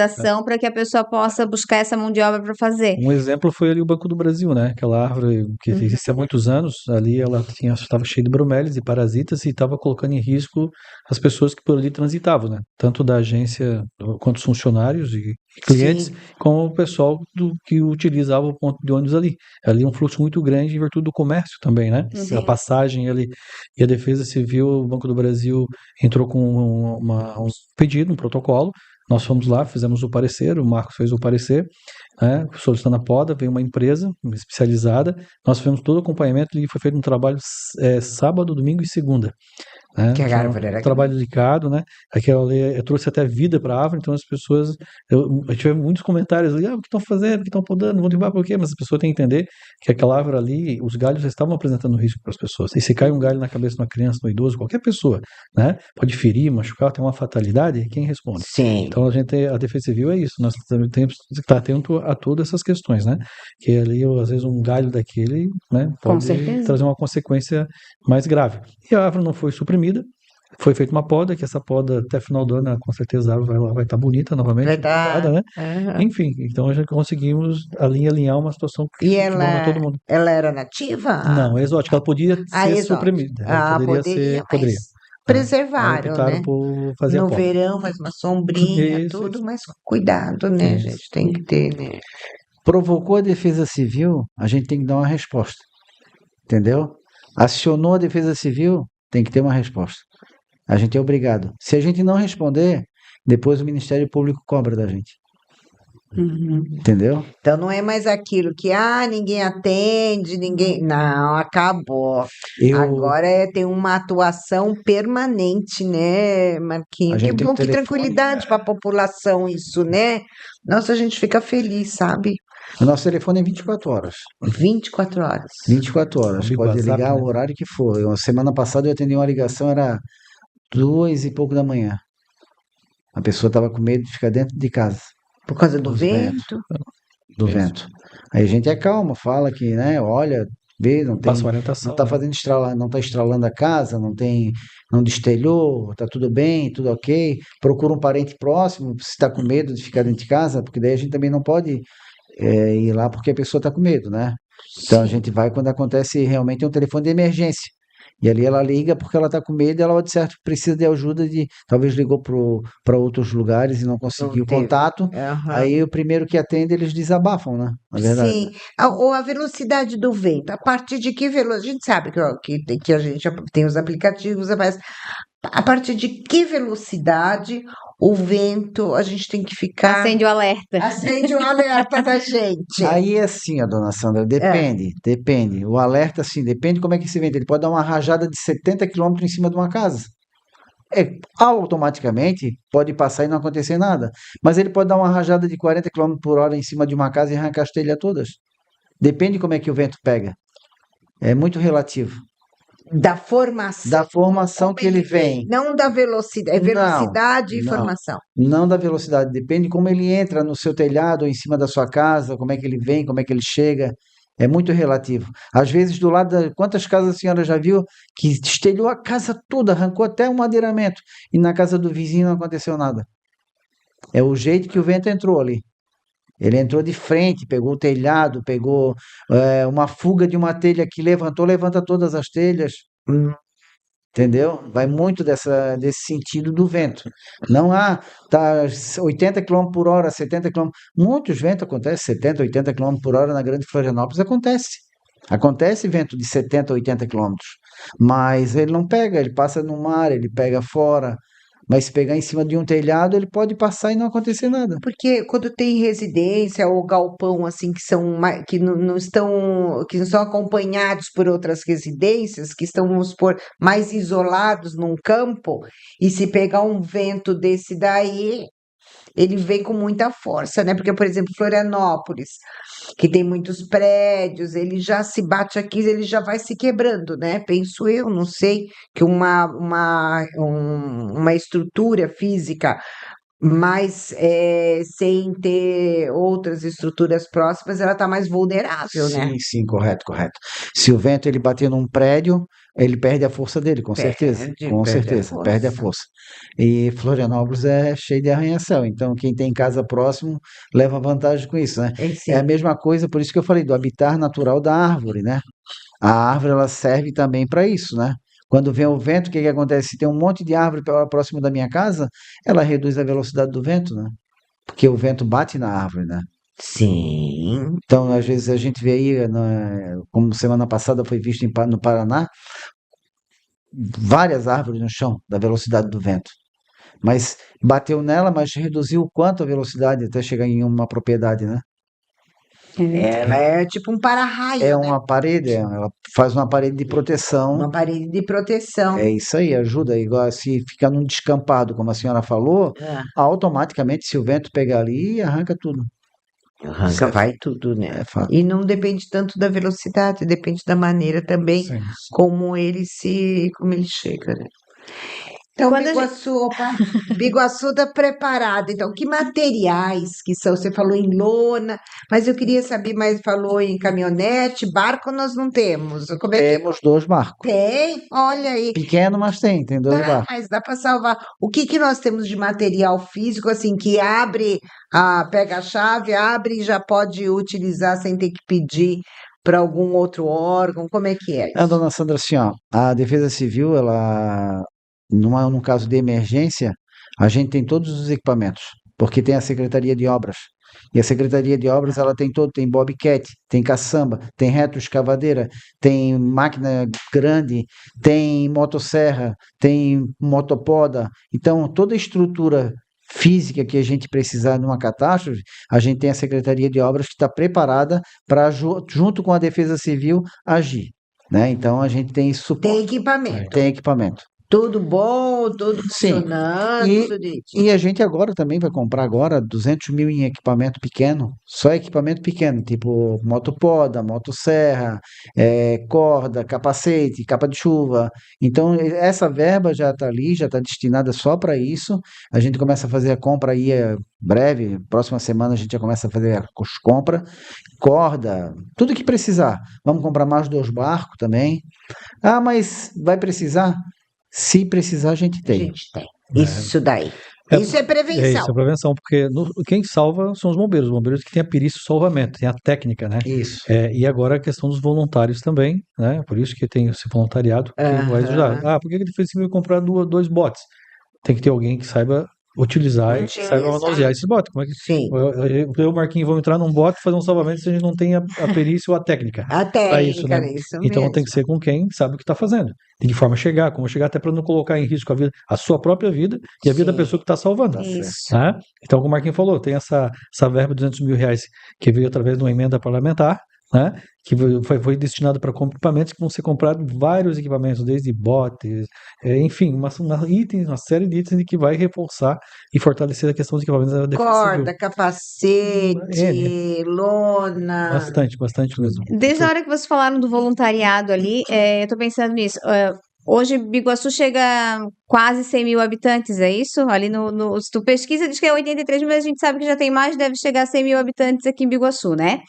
autorização para que a pessoa possa buscar essa mão de obra para fazer. Um exemplo foi ali o Banco do Brasil, né? Aquela árvore que existe há muitos anos, ali ela estava cheia de bromélias e parasitas e estava colocando em risco as pessoas que por ali transitavam, né? Tanto da agência quanto os funcionários e clientes, Sim, como o pessoal que utilizava o ponto de ônibus ali. Ali é um fluxo muito grande em virtude do comércio também, né? Sim. A passagem ali e a Defesa Civil, o Banco do Brasil entrou com um pedido, um protocolo. Nós fomos lá, fizemos o parecer, o Marcos fez o parecer, né, solicitando a poda, veio uma empresa especializada, nós fizemos todo o acompanhamento e foi feito um trabalho sábado, domingo e segunda. Né? que a Foi árvore era um trabalho delicado, né? Aquela ali trouxe até vida para a árvore, então as pessoas. Eu tive muitos comentários ali, o que estão fazendo, o que estão podando, vão derrubar por quê? Mas as pessoas têm que entender que aquela árvore ali, os galhos já estavam apresentando risco para as pessoas. E se cai um galho na cabeça de uma criança, de um idoso, qualquer pessoa, né? Pode ferir, machucar, tem uma fatalidade, quem responde? sim. Então a Defesa Civil é isso, nós temos que estar atento a todas essas questões, né? Que ali, às vezes, um galho daquele, né, Com pode certeza. trazer uma consequência mais grave. E a árvore não foi suprimida, foi feita uma poda, que essa poda até final do ano, com certeza a árvore vai estar bonita novamente, Vai dar. plantada, né? Aham. Enfim, então já conseguimos alinhar uma situação E que bom para todo mundo. ela era nativa? Não, é exótica, ela podia A ser exótica. suprimida, ela poderia ser, Mas poderia. Aí preservaram, optaram né? por fazer a No poda. verão faz uma sombrinha, Isso, tudo, isso. mas cuidado, né, Isso. gente? Tem que ter, né? Provocou a Defesa Civil, a gente tem que dar uma resposta, entendeu? Acionou a Defesa Civil, tem que ter uma resposta. A gente é obrigado. Se a gente não responder, depois o Ministério Público cobra da gente, entendeu? Então não é mais aquilo que, ninguém atende, ninguém. Não, acabou. Eu, Agora tem uma atuação permanente, né, a Marquinhos? Que gente tem um bom, que telefone, tranquilidade para a população isso, né? Nossa, a gente fica feliz, sabe? o nosso telefone é 24 horas. 24 horas. 24 horas, Amigo pode WhatsApp, ligar né? o horário que for. Semana passada eu atendi uma ligação, era 2 e pouco da manhã. A pessoa estava com medo de ficar dentro de casa, Por causa do dos vento. do Isso. vento. Aí a gente acalma, fala que, né, olha, vê, não Passa tem, orientação, não está né? fazendo estralar, não está estralando a casa, não destelhou, está tudo bem, tudo ok. Procura um parente próximo, se está com medo de ficar dentro de casa, porque daí a gente também não pode ir lá porque a pessoa está com medo, né? Então a gente vai quando acontece realmente um telefone de emergência. E ali ela liga porque ela está com medo e ela, de certo, precisa de ajuda talvez ligou para outros lugares e não conseguiu Teve. contato. Aham. Aí o primeiro que atende, eles desabafam, né? Na verdade. Sim, ou a velocidade do vento, a partir de que velocidade? A gente sabe que a gente tem os aplicativos, mas a partir de que velocidade o vento a gente tem que ficar. Acende o alerta. Acende um alerta da gente. Aí é assim, ó, dona Sandra, depende. O alerta, assim, depende como é que esse vento. Ele pode dar uma rajada de 70 quilômetros em cima de uma casa. Automaticamente pode passar e não acontecer nada. Mas ele pode dar uma rajada de 40 quilômetros por hora em cima de uma casa e arrancar as telhas todas. Depende como é que o vento pega. É muito relativo. Da formação. Da formação Como que ele vem. Não da velocidade. É velocidade e não. formação. Não da velocidade, depende como ele entra no seu telhado ou em cima da sua casa, como é que ele vem, como é que ele chega. É muito relativo. Às vezes, do lado quantas casas a senhora já viu que destelhou a casa toda, arrancou até um madeiramento, e na casa do vizinho não aconteceu nada. É o jeito que o vento entrou ali. Ele entrou de frente, pegou o telhado, pegou uma fuga de uma telha que levanta todas as telhas. Entendeu? Vai muito desse sentido do vento. Não tá 80 km por hora, 70 km. Muitos ventos acontecem, 70, 80 km por hora na Grande Florianópolis acontece. Acontece vento de 70, 80 km. Mas ele não pega, ele passa no mar, ele pega fora. Mas se pegar em cima de um telhado, ele pode passar e não acontecer nada. Porque quando tem residência ou galpão assim que não estão que não são acompanhados por outras residências, que estão, vamos supor, mais isolados num campo, e se pegar um vento desse daí, ele vem com muita força, né? Porque, por exemplo, Florianópolis, que tem muitos prédios, ele já se bate aqui, ele já vai se quebrando, né? Penso eu, não sei, que uma estrutura física, mas sem ter outras estruturas próximas, ela está mais vulnerável, né? Sim, correto. Se o vento ele bater num prédio, ele perde a força dele, com certeza. Com certeza, perde a força. E Florianópolis é cheio de arranha-céu, então quem tem casa próximo leva vantagem com isso, né? É a mesma coisa, por isso que eu falei do habitat natural da árvore, né? A árvore ela serve também para isso, né? Quando vem o vento, o que acontece? Se tem um monte de árvore próximo da minha casa, ela reduz a velocidade do vento, né? Porque o vento bate na árvore, né? Sim. Então, às vezes a gente vê aí, como semana passada foi visto no Paraná, várias árvores no chão, da velocidade do vento. Mas bateu nela, mas reduziu o quanto a velocidade até chegar em uma propriedade, né? Ela é tipo um para-raio, É né? uma parede, ela faz uma parede de proteção. Uma parede de proteção. É isso aí, ajuda. Igual se ficar num descampado, como a senhora falou, automaticamente, se o vento pegar ali, arranca tudo. Arranca, vai tudo, né? É fato. E não depende tanto da velocidade, depende da maneira também Sim. como ele chega, né? Então, Quando a Biguaçu está preparado. Então, que materiais que são? Você falou em lona, mas eu queria saber mais, falou em caminhonete, barco nós não temos. Como é que Temos 2 barcos. tem? Olha aí. Pequeno, mas tem 2 barcos. Mas dá para salvar. O que nós temos de material físico, assim, que abre, pega a chave, abre e já pode utilizar sem ter que pedir para algum outro órgão? Como é que é isso? Dona Sandra, assim, ó, a Defesa Civil, ela, num caso de emergência, a gente tem todos os equipamentos, porque tem a Secretaria de Obras. E a Secretaria de Obras, ela tem bobcat, tem caçamba, tem retroescavadeira, tem máquina grande, tem motosserra, tem motopoda. Então, toda a estrutura física que a gente precisar numa catástrofe, a gente tem a Secretaria de Obras que está preparada para, junto com a Defesa Civil, agir. Né? Então, a gente tem suporte. Tem equipamento. Tem equipamento. Tudo bom, tudo Sim. funcionando, tudo direitinho. E a gente agora também vai comprar agora 200 mil em equipamento pequeno, só equipamento pequeno, tipo motopoda, motosserra, corda, capacete, capa de chuva. Então, essa verba já está ali, já está destinada só para isso. A gente começa a fazer a compra aí breve, próxima semana a gente já começa a fazer a compra, corda, tudo que precisar. Vamos comprar mais 2 barcos também. Mas vai precisar? Se precisar, a gente A tem. gente tem. Isso daí. É, Isso é prevenção. Isso é prevenção, porque quem salva são os bombeiros que têm a perícia de salvamento, tem a técnica, né? Isso. E agora a questão dos voluntários também, né? Por isso que tem esse voluntariado que vai ajudar. Por que a Defesa Civil vai comprar 2 botes? Tem que ter alguém que saiba utilizar e que saiba manusear esses botes. Como é que Sim. eu e o Marquinhos vamos entrar num bote e fazer um salvamento se a gente não tem a perícia ou a técnica? A técnica, né? isso Então mesmo. tem que ser com quem sabe o que está fazendo. De que forma chegar, como chegar, até para não colocar em risco a sua própria vida e a vida da pessoa que está salvando. Isso. Né? Então, como o Marquinhos falou, tem essa verba de R$200 mil que veio através de uma emenda parlamentar, né? Que foi destinado para equipamentos que vão ser comprados vários equipamentos, desde botes, enfim, uma série de itens que vai reforçar e fortalecer a questão dos equipamentos da Defesa Civil. Corda, capacete, lona. Bastante mesmo. Desde a hora que vocês falaram do voluntariado ali, eu tô pensando nisso. Hoje, Biguaçu chega a quase 100 mil habitantes, é isso? Ali se tu pesquisa, diz que é 83, mas a gente sabe que já tem mais, deve chegar a 100 mil habitantes aqui em Biguaçu, né?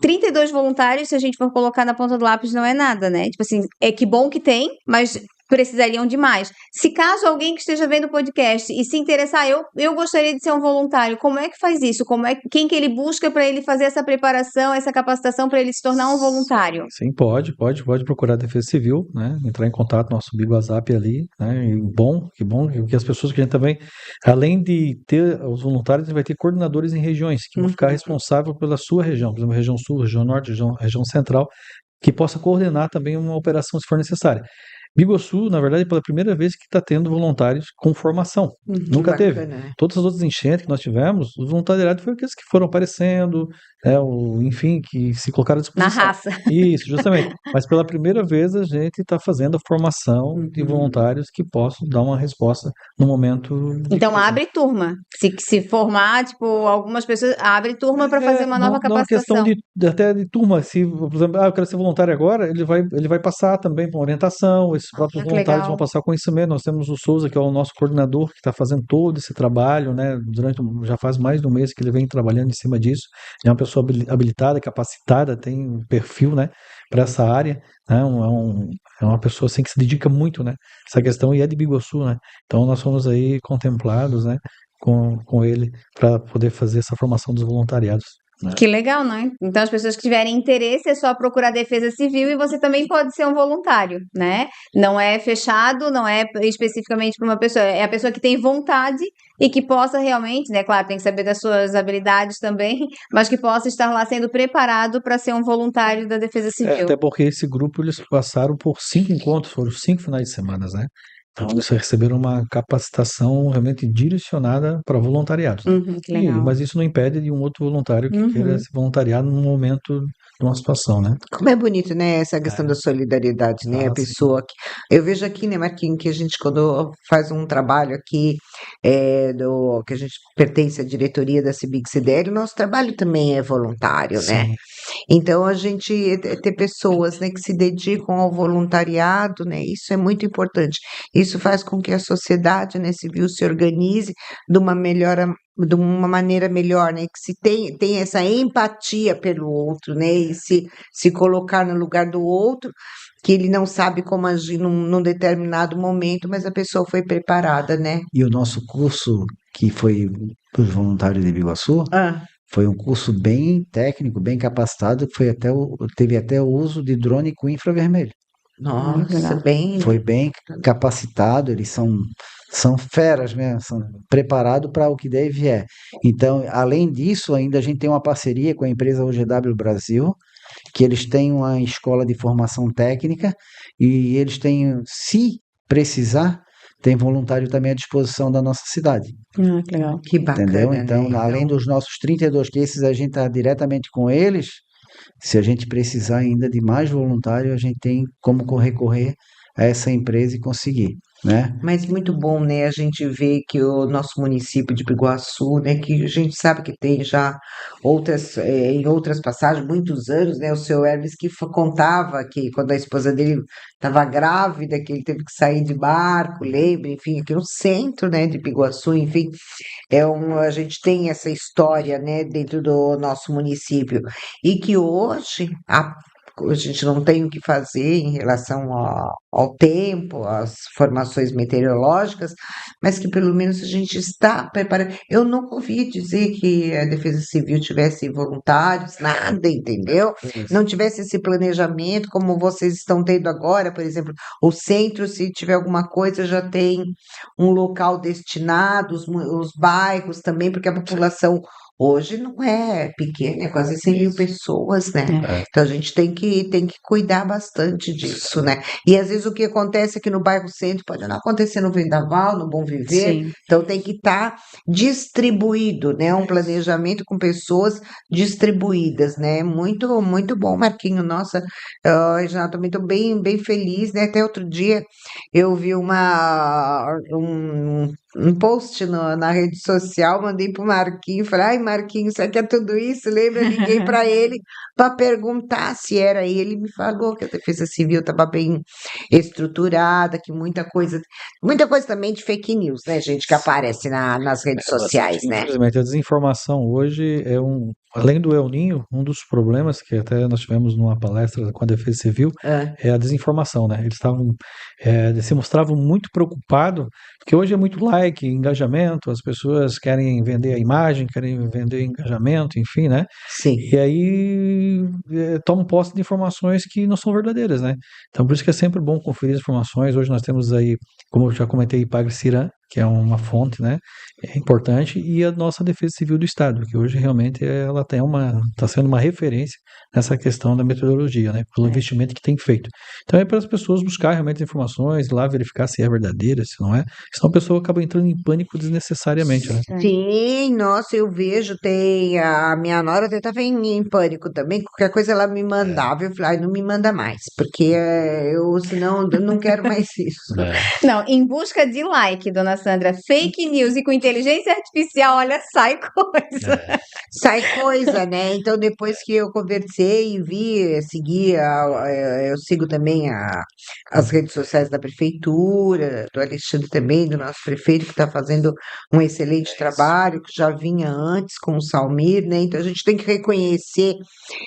32 voluntários, se a gente for colocar na ponta do lápis, não é nada, né? Tipo assim, que bom que tem, mas precisariam de mais. Se caso alguém que esteja vendo o podcast e se interessar, eu gostaria de ser um voluntário, como é que faz isso? Quem que ele busca para ele fazer essa preparação, essa capacitação para ele se tornar um voluntário? Sim, pode procurar a Defesa Civil, né? Entrar em contato no nosso Big WhatsApp ali, né? E que bom que as pessoas que a gente também, além de ter os voluntários, a gente vai ter coordenadores em regiões que vão ficar responsáveis pela sua região, por exemplo, região sul, região norte, região central, que possa coordenar também uma operação se for necessária. Biguaçu, na verdade, é pela primeira vez que está tendo voluntários com formação. Nunca teve. Bacana. Todas as outras enchentes que nós tivemos, o voluntariado foi aqueles que foram aparecendo, enfim, que se colocaram à Na disposição. raça. Isso, justamente. Mas pela primeira vez a gente está fazendo a formação de voluntários que possam dar uma resposta no momento de Então, crise. abre turma. Se formar, tipo, algumas pessoas, abre turma para fazer uma nova Não é uma questão capacitação. até de turma. Se, por exemplo, eu quero ser voluntário agora, ele vai passar também por orientação, esses próprios que voluntários legal. vão passar conhecimento. Nós temos o Souza, que é o nosso coordenador, que está fazendo todo esse trabalho, né? Já faz mais de um mês que ele vem trabalhando em cima disso. Ele é uma pessoa habilitada, capacitada, tem um perfil, né, para essa área, né? É uma pessoa assim que se dedica muito, né? Essa questão e é de Biguaçu, né? Então nós fomos aí contemplados, né, com ele para poder fazer essa formação dos voluntariados. Que legal, né? Então, as pessoas que tiverem interesse, é só procurar a Defesa Civil e você também pode ser um voluntário, né? Não é fechado, não é especificamente para uma pessoa, é a pessoa que tem vontade e que possa realmente, né? Claro, tem que saber das suas habilidades também, mas que possa estar lá sendo preparado para ser um voluntário da Defesa Civil. Até porque esse grupo eles passaram por 5 encontros, foram 5 finais de semana, né? Então eles receberam uma capacitação realmente direcionada para voluntariados. Que legal. Mas isso não impede de um outro voluntário que queira se voluntariar num momento de uma situação, né? Como é bonito, né, essa questão da solidariedade, né, a sim. pessoa que... Eu vejo aqui, né, Marquinhos, que a gente, quando faz um trabalho aqui, que a gente pertence à diretoria da CIBIC-CDL, o nosso trabalho também é voluntário, né? Sim. Então, a gente ter pessoas, né, que se dedicam ao voluntariado, né, isso é muito importante. Isso faz com que a sociedade, né, civil se organize de uma maneira melhor, né, que se tem essa empatia pelo outro, né, e se colocar no lugar do outro, que ele não sabe como agir num determinado momento, mas a pessoa foi preparada, né? E o nosso curso, que foi para os voluntários de Biguaçu, foi um curso bem técnico, bem capacitado, que teve até o uso de drone com infravermelho. Nossa, legal. Foi bem capacitado, eles são feras mesmo, são preparados para o que daí vier. Então, além disso, ainda a gente tem uma parceria com a empresa OGW Brasil, que eles têm uma escola de formação técnica e eles têm, se precisar, tem voluntário também à disposição da nossa cidade. Que legal. Que bacana, Entendeu? Então, né? além dos nossos 32, que esses a gente está diretamente com eles, se a gente precisar ainda de mais voluntário, a gente tem como recorrer a essa empresa e conseguir, né? Mas muito bom, né, a gente ver que o nosso município de Biguaçu, né, que a gente sabe que tem já em outras passagens, muitos anos, né, o seu Hermes que contava que quando a esposa dele estava grávida, que ele teve que sair de barco, lembra, enfim, aqui no centro, né, de Biguaçu, enfim, a gente tem essa história, né, dentro do nosso município, e que hoje a gente não tem o que fazer em relação ao tempo, às formações meteorológicas, mas que pelo menos a gente está preparado. Eu nunca ouvi dizer que a Defesa Civil tivesse voluntários, nada, entendeu? Não tivesse esse planejamento como vocês estão tendo agora, por exemplo, o centro, se tiver alguma coisa, já tem um local destinado, os bairros também, porque a população Hoje não é pequeno, é quase 100 mil pessoas, né? É. Então a gente tem que cuidar bastante disso, né? E às vezes o que acontece aqui no bairro Centro pode não acontecer no Vendaval, no Bom Viver, Sim. então tem que estar distribuído, né? Um planejamento com pessoas distribuídas, né? Muito, muito bom, Marquinho. Nossa, Reginaldo, também estou bem feliz, né? Até outro dia eu vi um post na rede social, mandei pro Marquinho, falei, ai, Marquinho, você quer tudo isso? Lembra? Liguei para ele para perguntar se era ele. Ele me falou que a Defesa Civil estava bem estruturada, que muita coisa também de fake news, né, gente, que aparece nas redes sociais, né? Infelizmente, a desinformação hoje além do El Ninho, um dos problemas que até nós tivemos numa palestra com a Defesa Civil Ah, é a desinformação, né? Eles se mostravam muito preocupados, porque hoje é muito like, engajamento, as pessoas querem vender a imagem, querem vender engajamento, enfim, né? sim. E aí tomam posse de informações que não são verdadeiras, né? Então, por isso que é sempre bom conferir as informações. Hoje nós temos aí, como eu já comentei, Ipagre-Ciran, que é uma fonte, né, importante, e a nossa Defesa Civil do Estado, que hoje realmente ela está sendo uma referência nessa questão da metodologia, né, pelo investimento que tem feito. Então é para as pessoas buscar realmente informações, lá verificar se é verdadeira, se não é, senão a pessoa acaba entrando em pânico desnecessariamente, né? Sim, nossa, eu vejo, tem a minha nora até estava em pânico também, qualquer coisa ela me mandava, eu falei, ai, não me manda mais, porque senão eu não quero mais isso. Não, em busca de like, dona Sandra, fake news e com inteligência artificial, olha, sai coisa. Sai coisa, né? Então, depois que eu conversei e eu sigo também as redes sociais da prefeitura, do Alexandre também, do nosso prefeito, que está fazendo um excelente trabalho, que já vinha antes com o Salmir, né? Então, a gente tem que reconhecer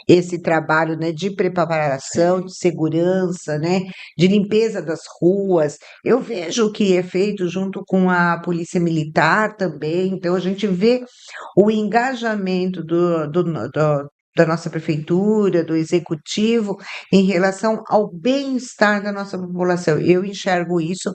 esse trabalho, né, de preparação, de segurança, né, de limpeza das ruas. Eu vejo o que é feito junto com a Polícia Militar também, então a gente vê o engajamento da nossa prefeitura, do executivo, em relação ao bem-estar da nossa população. Eu enxergo isso,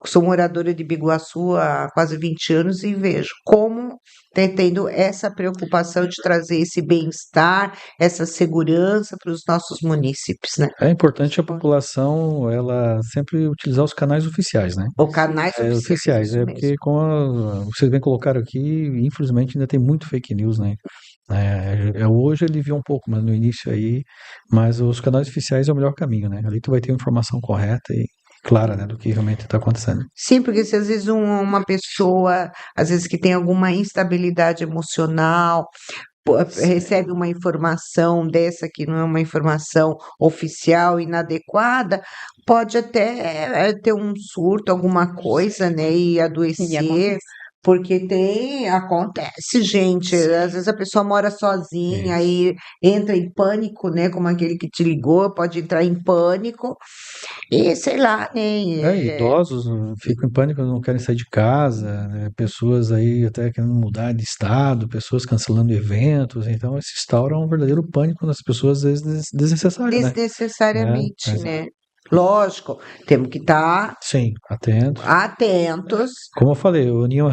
sou moradora de Biguaçu há quase 20 anos e vejo como tem tendo essa preocupação de trazer esse bem-estar, essa segurança para os nossos munícipes, né? É importante a população ela sempre utilizar os canais oficiais, né? Ou canais oficiais, isso mesmo. Porque como vocês bem colocaram aqui, infelizmente ainda tem muito fake news, né? Hoje aliviou um pouco, mas no início aí, mas os canais oficiais é o melhor caminho, né? Ali tu vai ter a informação correta e clara, né, do que realmente está acontecendo. Sim, porque se às vezes uma pessoa, às vezes que tem alguma instabilidade emocional, recebe uma informação dessa que não é uma informação oficial, inadequada, pode até ter um surto, alguma coisa, né, e adoecer. Porque acontece, gente, às vezes a pessoa mora sozinha, aí entra em pânico, né, como aquele que te ligou, pode entrar em pânico, e sei lá, né, Idosos ficam em pânico, não querem sair de casa, né? Pessoas aí até querendo mudar de estado, pessoas cancelando eventos, então isso instaura um verdadeiro pânico nas pessoas, às vezes desnecessário, né? desnecessariamente, né. Lógico, temos que estar Sim, atento. atentos. Como eu falei, a união é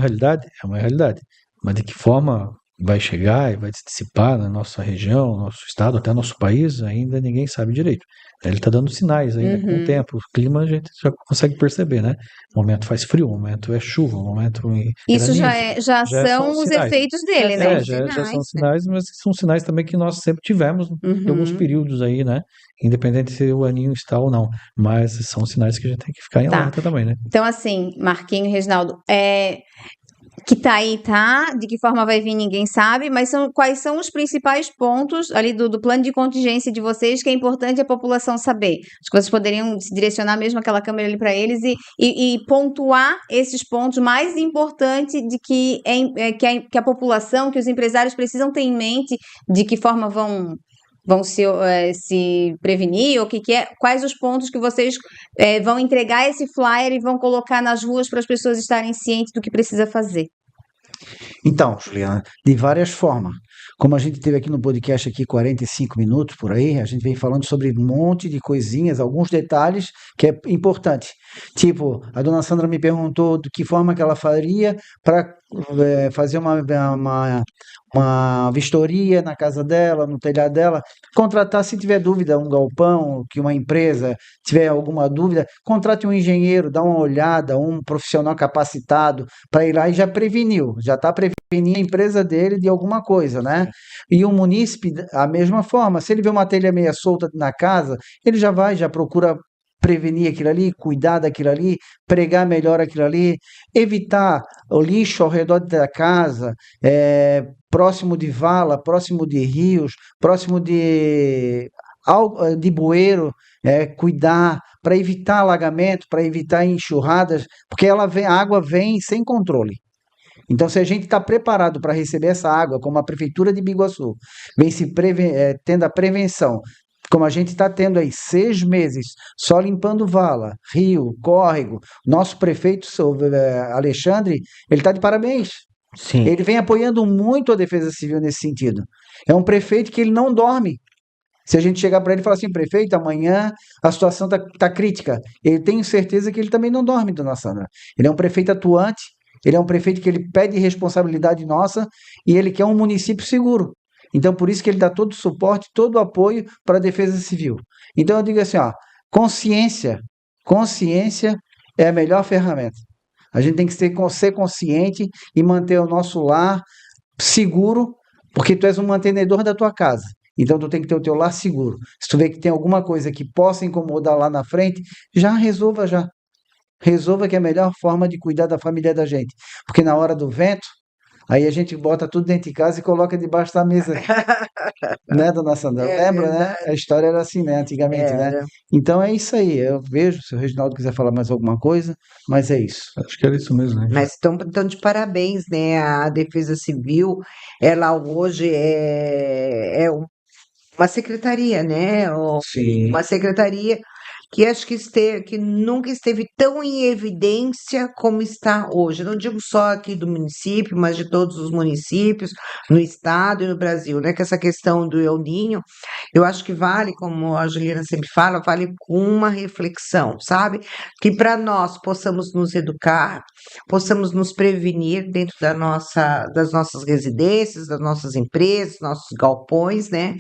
uma realidade, mas de que forma vai chegar e vai se dissipar na nossa região, nosso estado, até nosso país, ainda ninguém sabe direito. Ele está dando sinais ainda com o tempo. O clima a gente já consegue perceber, né? Um momento faz frio, um momento é chuva, um momento Isso granizo. já são os sinais. efeitos dele, né? Já sinais, são sinais, mas são sinais também que nós sempre tivemos em alguns períodos aí, né? Independente se o aninho está ou não. Mas são sinais que a gente tem que ficar em alerta também, né? Então, assim, Marquinho, Reginaldo, que tá aí, tá? De que forma vai vir, ninguém sabe, mas quais são os principais pontos ali do plano de contingência de vocês que é importante a população saber? Acho que vocês poderiam se direcionar mesmo aquela câmera ali para eles e pontuar esses pontos mais importantes de que a população, que os empresários precisam ter em mente de que forma vão se prevenir, ou quais os pontos que vocês vão entregar esse flyer e vão colocar nas ruas para as pessoas estarem cientes do que precisa fazer. Então, Juliana, de várias formas. Como a gente teve aqui no podcast 45 minutos por aí, a gente vem falando sobre um monte de coisinhas, alguns detalhes que é importante. Tipo, a dona Sandra me perguntou de que forma que ela faria para fazer uma vistoria na casa dela, no telhado dela, contratar, se tiver dúvida, um galpão, que uma empresa tiver alguma dúvida, contrate um engenheiro, dá uma olhada, um profissional capacitado para ir lá e já preveniu, já está prevenindo a empresa dele de alguma coisa, né? E o munícipe, a mesma forma, se ele vê uma telha meia solta na casa, ele já vai, já procura prevenir aquilo ali, cuidar daquilo ali, pregar melhor aquilo ali, evitar o lixo ao redor da casa, próximo de vala, próximo de rios, próximo de bueiro, cuidar para evitar alagamento, para evitar enxurradas, porque a água vem sem controle. Então, se a gente está preparado para receber essa água, como a Prefeitura de Biguaçu vem tendo a prevenção, como a gente está tendo aí 6 meses só limpando vala, rio, córrego, nosso prefeito Alexandre, ele está de parabéns. Sim. Ele vem apoiando muito a Defesa Civil nesse sentido. É um prefeito que ele não dorme. Se a gente chegar para ele e falar assim, prefeito, amanhã a situação está crítica, eu tenho certeza que ele também não dorme, dona Sandra. Ele é um prefeito atuante, ele é um prefeito que ele pede responsabilidade nossa e ele quer um município seguro. Então, por isso que ele dá todo o suporte, todo o apoio para a Defesa Civil. Então, eu digo assim, ó, consciência é a melhor ferramenta. A gente tem que ser consciente e manter o nosso lar seguro, porque tu és um mantenedor da tua casa. Então, tu tem que ter o teu lar seguro. Se tu vê que tem alguma coisa que possa incomodar lá na frente, já resolva já. Resolva, que é a melhor forma de cuidar da família da gente. Porque na hora do vento, aí a gente bota tudo dentro de casa e coloca debaixo da mesa. Né, dona Sandra? Lembra, né? A história era assim, né? Antigamente, né? Era. Então é isso aí. Eu vejo, se o Reginaldo quiser falar mais alguma coisa, mas é isso. Acho que era isso mesmo, né? Mas estão de parabéns, né? A Defesa Civil, ela hoje é uma secretaria, né? Sim. Uma secretaria que acho que nunca esteve tão em evidência como está hoje. Não digo só aqui do município, mas de todos os municípios, no estado e no Brasil, né? Que essa questão do El Niño, eu acho que vale, como a Juliana sempre fala, vale com uma reflexão, sabe? Que para nós possamos nos educar, possamos nos prevenir dentro das nossas residências, das nossas empresas, nossos galpões, né?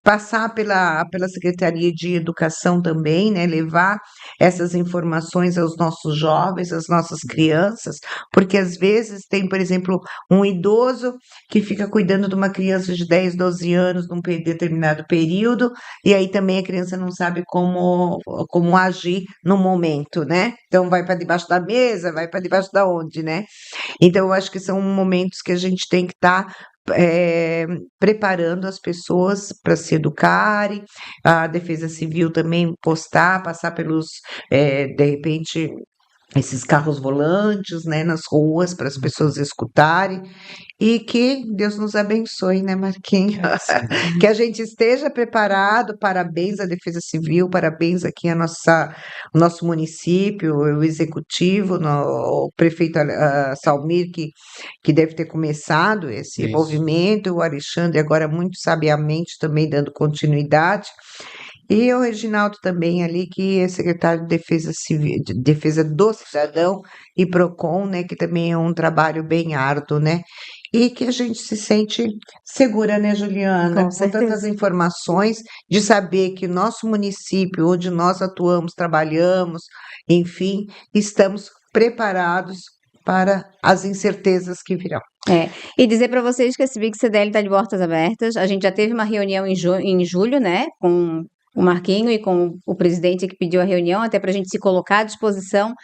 Passar pela Secretaria de Educação também, né? Levar essas informações aos nossos jovens, às nossas crianças, porque às vezes tem, por exemplo, um idoso que fica cuidando de uma criança de 10, 12 anos num determinado período, e aí também a criança não sabe como agir no momento, né? Então vai para debaixo da mesa, vai para debaixo da onde, né? Então eu acho que são momentos que a gente tem que estar preparando as pessoas para se educarem, a Defesa Civil também passar pelos, de repente, esses carros volantes, né, nas ruas para as pessoas escutarem, e que Deus nos abençoe, né, Marquinhos? Que a gente esteja preparado. Parabéns à Defesa Civil, parabéns aqui o nosso município, o executivo, o prefeito Salmir, que deve ter começado esse Isso. movimento, o Alexandre agora muito sabiamente também dando continuidade. E o Reginaldo também ali, que é secretário de Defesa Civil, de Defesa do Cidadão e PROCON, né, que também é um trabalho bem árduo, né? E que a gente se sente segura, né, Juliana? Com certeza. tantas informações, de saber que o nosso município, onde nós atuamos, trabalhamos, enfim, estamos preparados para as incertezas que virão. E dizer para vocês que a Civic CDL está de portas abertas. A gente já teve uma reunião em julho, né, com o Marquinho e com o presidente que pediu a reunião, até para a gente se colocar à disposição.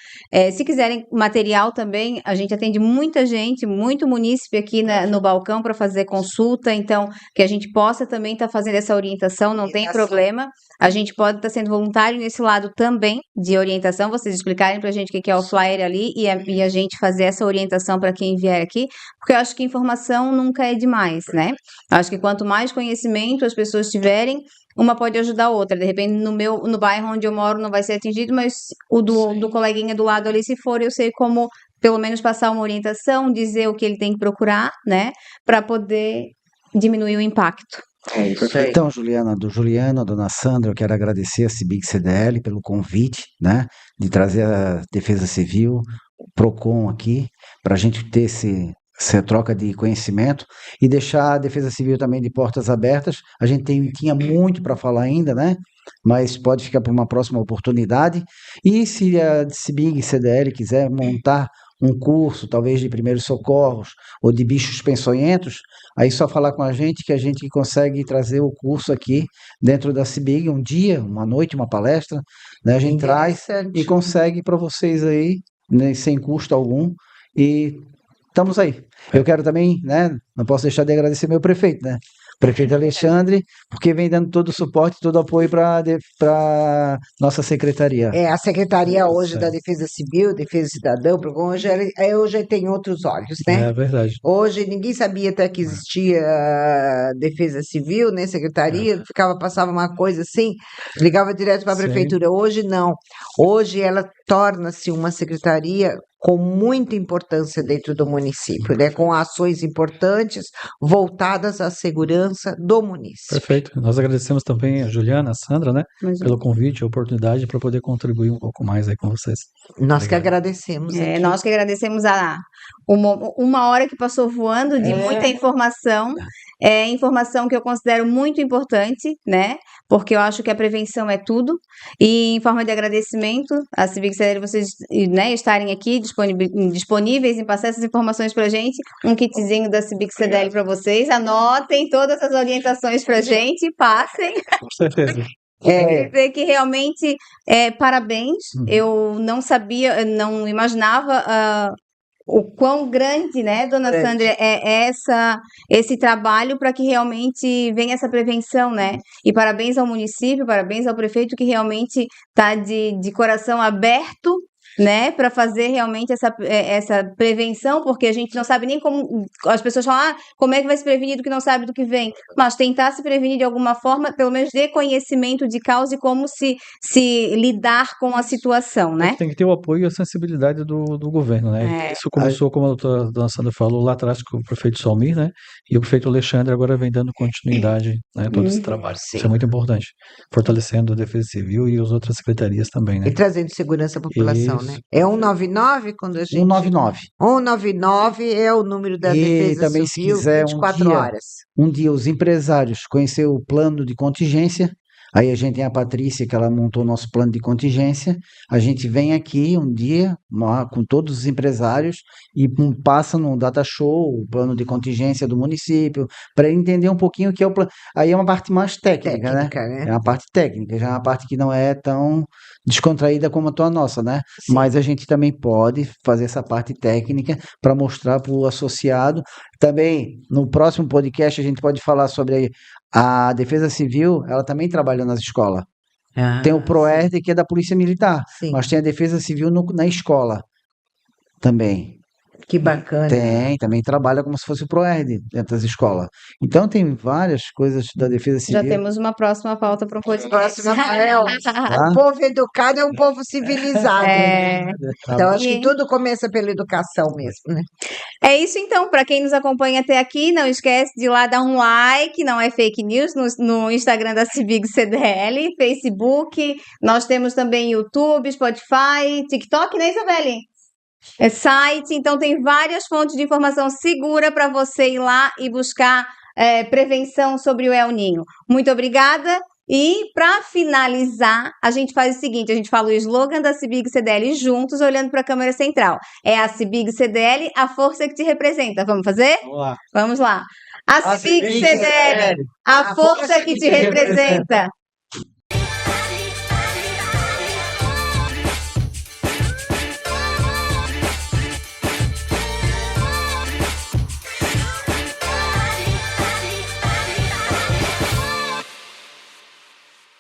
Se quiserem material também, a gente atende muita gente, muito munícipe aqui no balcão para fazer consulta, então que a gente possa também estar fazendo essa orientação, não tem problema. A gente pode estar sendo voluntário nesse lado também de orientação, vocês explicarem para a gente o que é o flyer ali e a gente fazer essa orientação para quem vier aqui, porque eu acho que informação nunca é demais, né? Eu acho que quanto mais conhecimento as pessoas tiverem, uma pode ajudar a outra. De repente, no bairro onde eu moro não vai ser atingido, mas o do coleguinha do lado ali, se for, eu sei como, pelo menos, passar uma orientação, dizer o que ele tem que procurar, né? Para poder diminuir o impacto. É isso aí. Então, Juliana, dona Sandra, eu quero agradecer a CIBIG CDL pelo convite, né, de trazer a Defesa Civil, o PROCON aqui, para a gente ter essa troca de conhecimento e deixar a Defesa Civil também de portas abertas. A gente tinha muito para falar ainda, né? Mas pode ficar para uma próxima oportunidade. E se a CIBIG CDL quiser montar um curso, talvez de primeiros socorros ou de bichos peçonhentos, aí só falar com a gente que a gente consegue trazer o curso aqui dentro da CIBIG, um dia, uma noite, uma palestra, né? A gente traz Interessante. e consegue para vocês aí, né, sem custo algum. E estamos aí. Eu quero também, né? Não posso deixar de agradecer meu prefeito, né? Prefeito Alexandre, porque vem dando todo o suporte, todo o apoio para nossa secretaria. A Secretaria hoje Certo. da Defesa Civil, Defesa Cidadã, PROCON, hoje tem outros olhos, né? É verdade. Hoje ninguém sabia até que existia a Defesa Civil, né? Secretaria, passava uma coisa assim, ligava direto para a Sim. prefeitura. Hoje não. Hoje ela torna-se uma secretaria com muita importância dentro do município, né? Com ações importantes voltadas à segurança do município. Perfeito. Nós agradecemos também a Juliana, a Sandra, né, pelo convite, a oportunidade para poder contribuir um pouco mais aí com vocês. Nós que Obrigado. agradecemos aqui. Nós que agradecemos uma hora que passou voando de muita informação. É informação que eu considero muito importante, né? Porque eu acho que a prevenção é tudo. E em forma de agradecimento, a CIBIG CDL, vocês, né, estarem aqui disponíveis em passar essas informações para a gente. Um kitzinho da CIBIG CDL para vocês. Anotem todas as orientações para a gente, passem. Com certeza. Quer dizer que realmente, parabéns. Eu não sabia, não imaginava o quão grande, né, dona Grande. Sandra, é esse trabalho para que realmente venha essa prevenção, né? E parabéns ao município, parabéns ao prefeito que realmente está de coração aberto, né, para fazer realmente essa prevenção, porque a gente não sabe nem como. As pessoas falam, como é que vai se prevenir do que não sabe do que vem? Mas tentar se prevenir de alguma forma, pelo menos de conhecimento de causa e como se lidar com a situação, né? Tem que ter o apoio e a sensibilidade do governo, né? Isso começou, como a doutora Dona Sandra falou, lá atrás com o prefeito Salmir, né? E o prefeito Alexandre agora vem dando continuidade, né, a todo esse trabalho. Sim. Isso é muito importante. Fortalecendo a Defesa Civil e as outras secretarias também, né? E trazendo segurança à população, né? Isso. É 199 quando a gente... 199. 199 é o número da E Defesa também, se Civil, quiser, 24 horas. um dia os empresários conhecer o plano de contingência, aí a gente tem a Patrícia, que ela montou o nosso plano de contingência, a gente vem aqui um dia com todos os empresários e passa no data show, o plano de contingência do município, para entender um pouquinho o que é o plano. Aí é uma parte mais técnica, né? É uma parte técnica, já é uma parte que não é tão descontraída como a tua nossa, né? Sim. Mas a gente também pode fazer essa parte técnica para mostrar para o associado. Também, no próximo podcast, a gente pode falar sobre a Defesa Civil, ela também trabalha nas escolas. Tem o PROERD, que é da Polícia Militar, Sim. mas tem a Defesa Civil na escola também. Que bacana. Também trabalha como se fosse o PROERD dentro das escolas. Então tem várias coisas da Defesa Civil. Já temos uma próxima pauta para um podcast. Próxima, o povo educado é um povo civilizado. Então, acho que tudo começa pela educação mesmo, né? É isso então, para quem nos acompanha até aqui, não esquece de ir lá dar um like, não é fake news, no Instagram da CIBIG CDL, Facebook, nós temos também YouTube, Spotify, TikTok, né, Isabelle? É site, então tem várias fontes de informação segura para você ir lá e buscar prevenção sobre o El Niño. Muito obrigada. E para finalizar, a gente faz o seguinte, a gente fala o slogan da CIBIG CDL juntos, olhando para a câmera central. É a CIBIG CDL, a força que te representa. Vamos fazer? Vamos lá. Vamos lá. A CIBIG CDL, a força que te representa.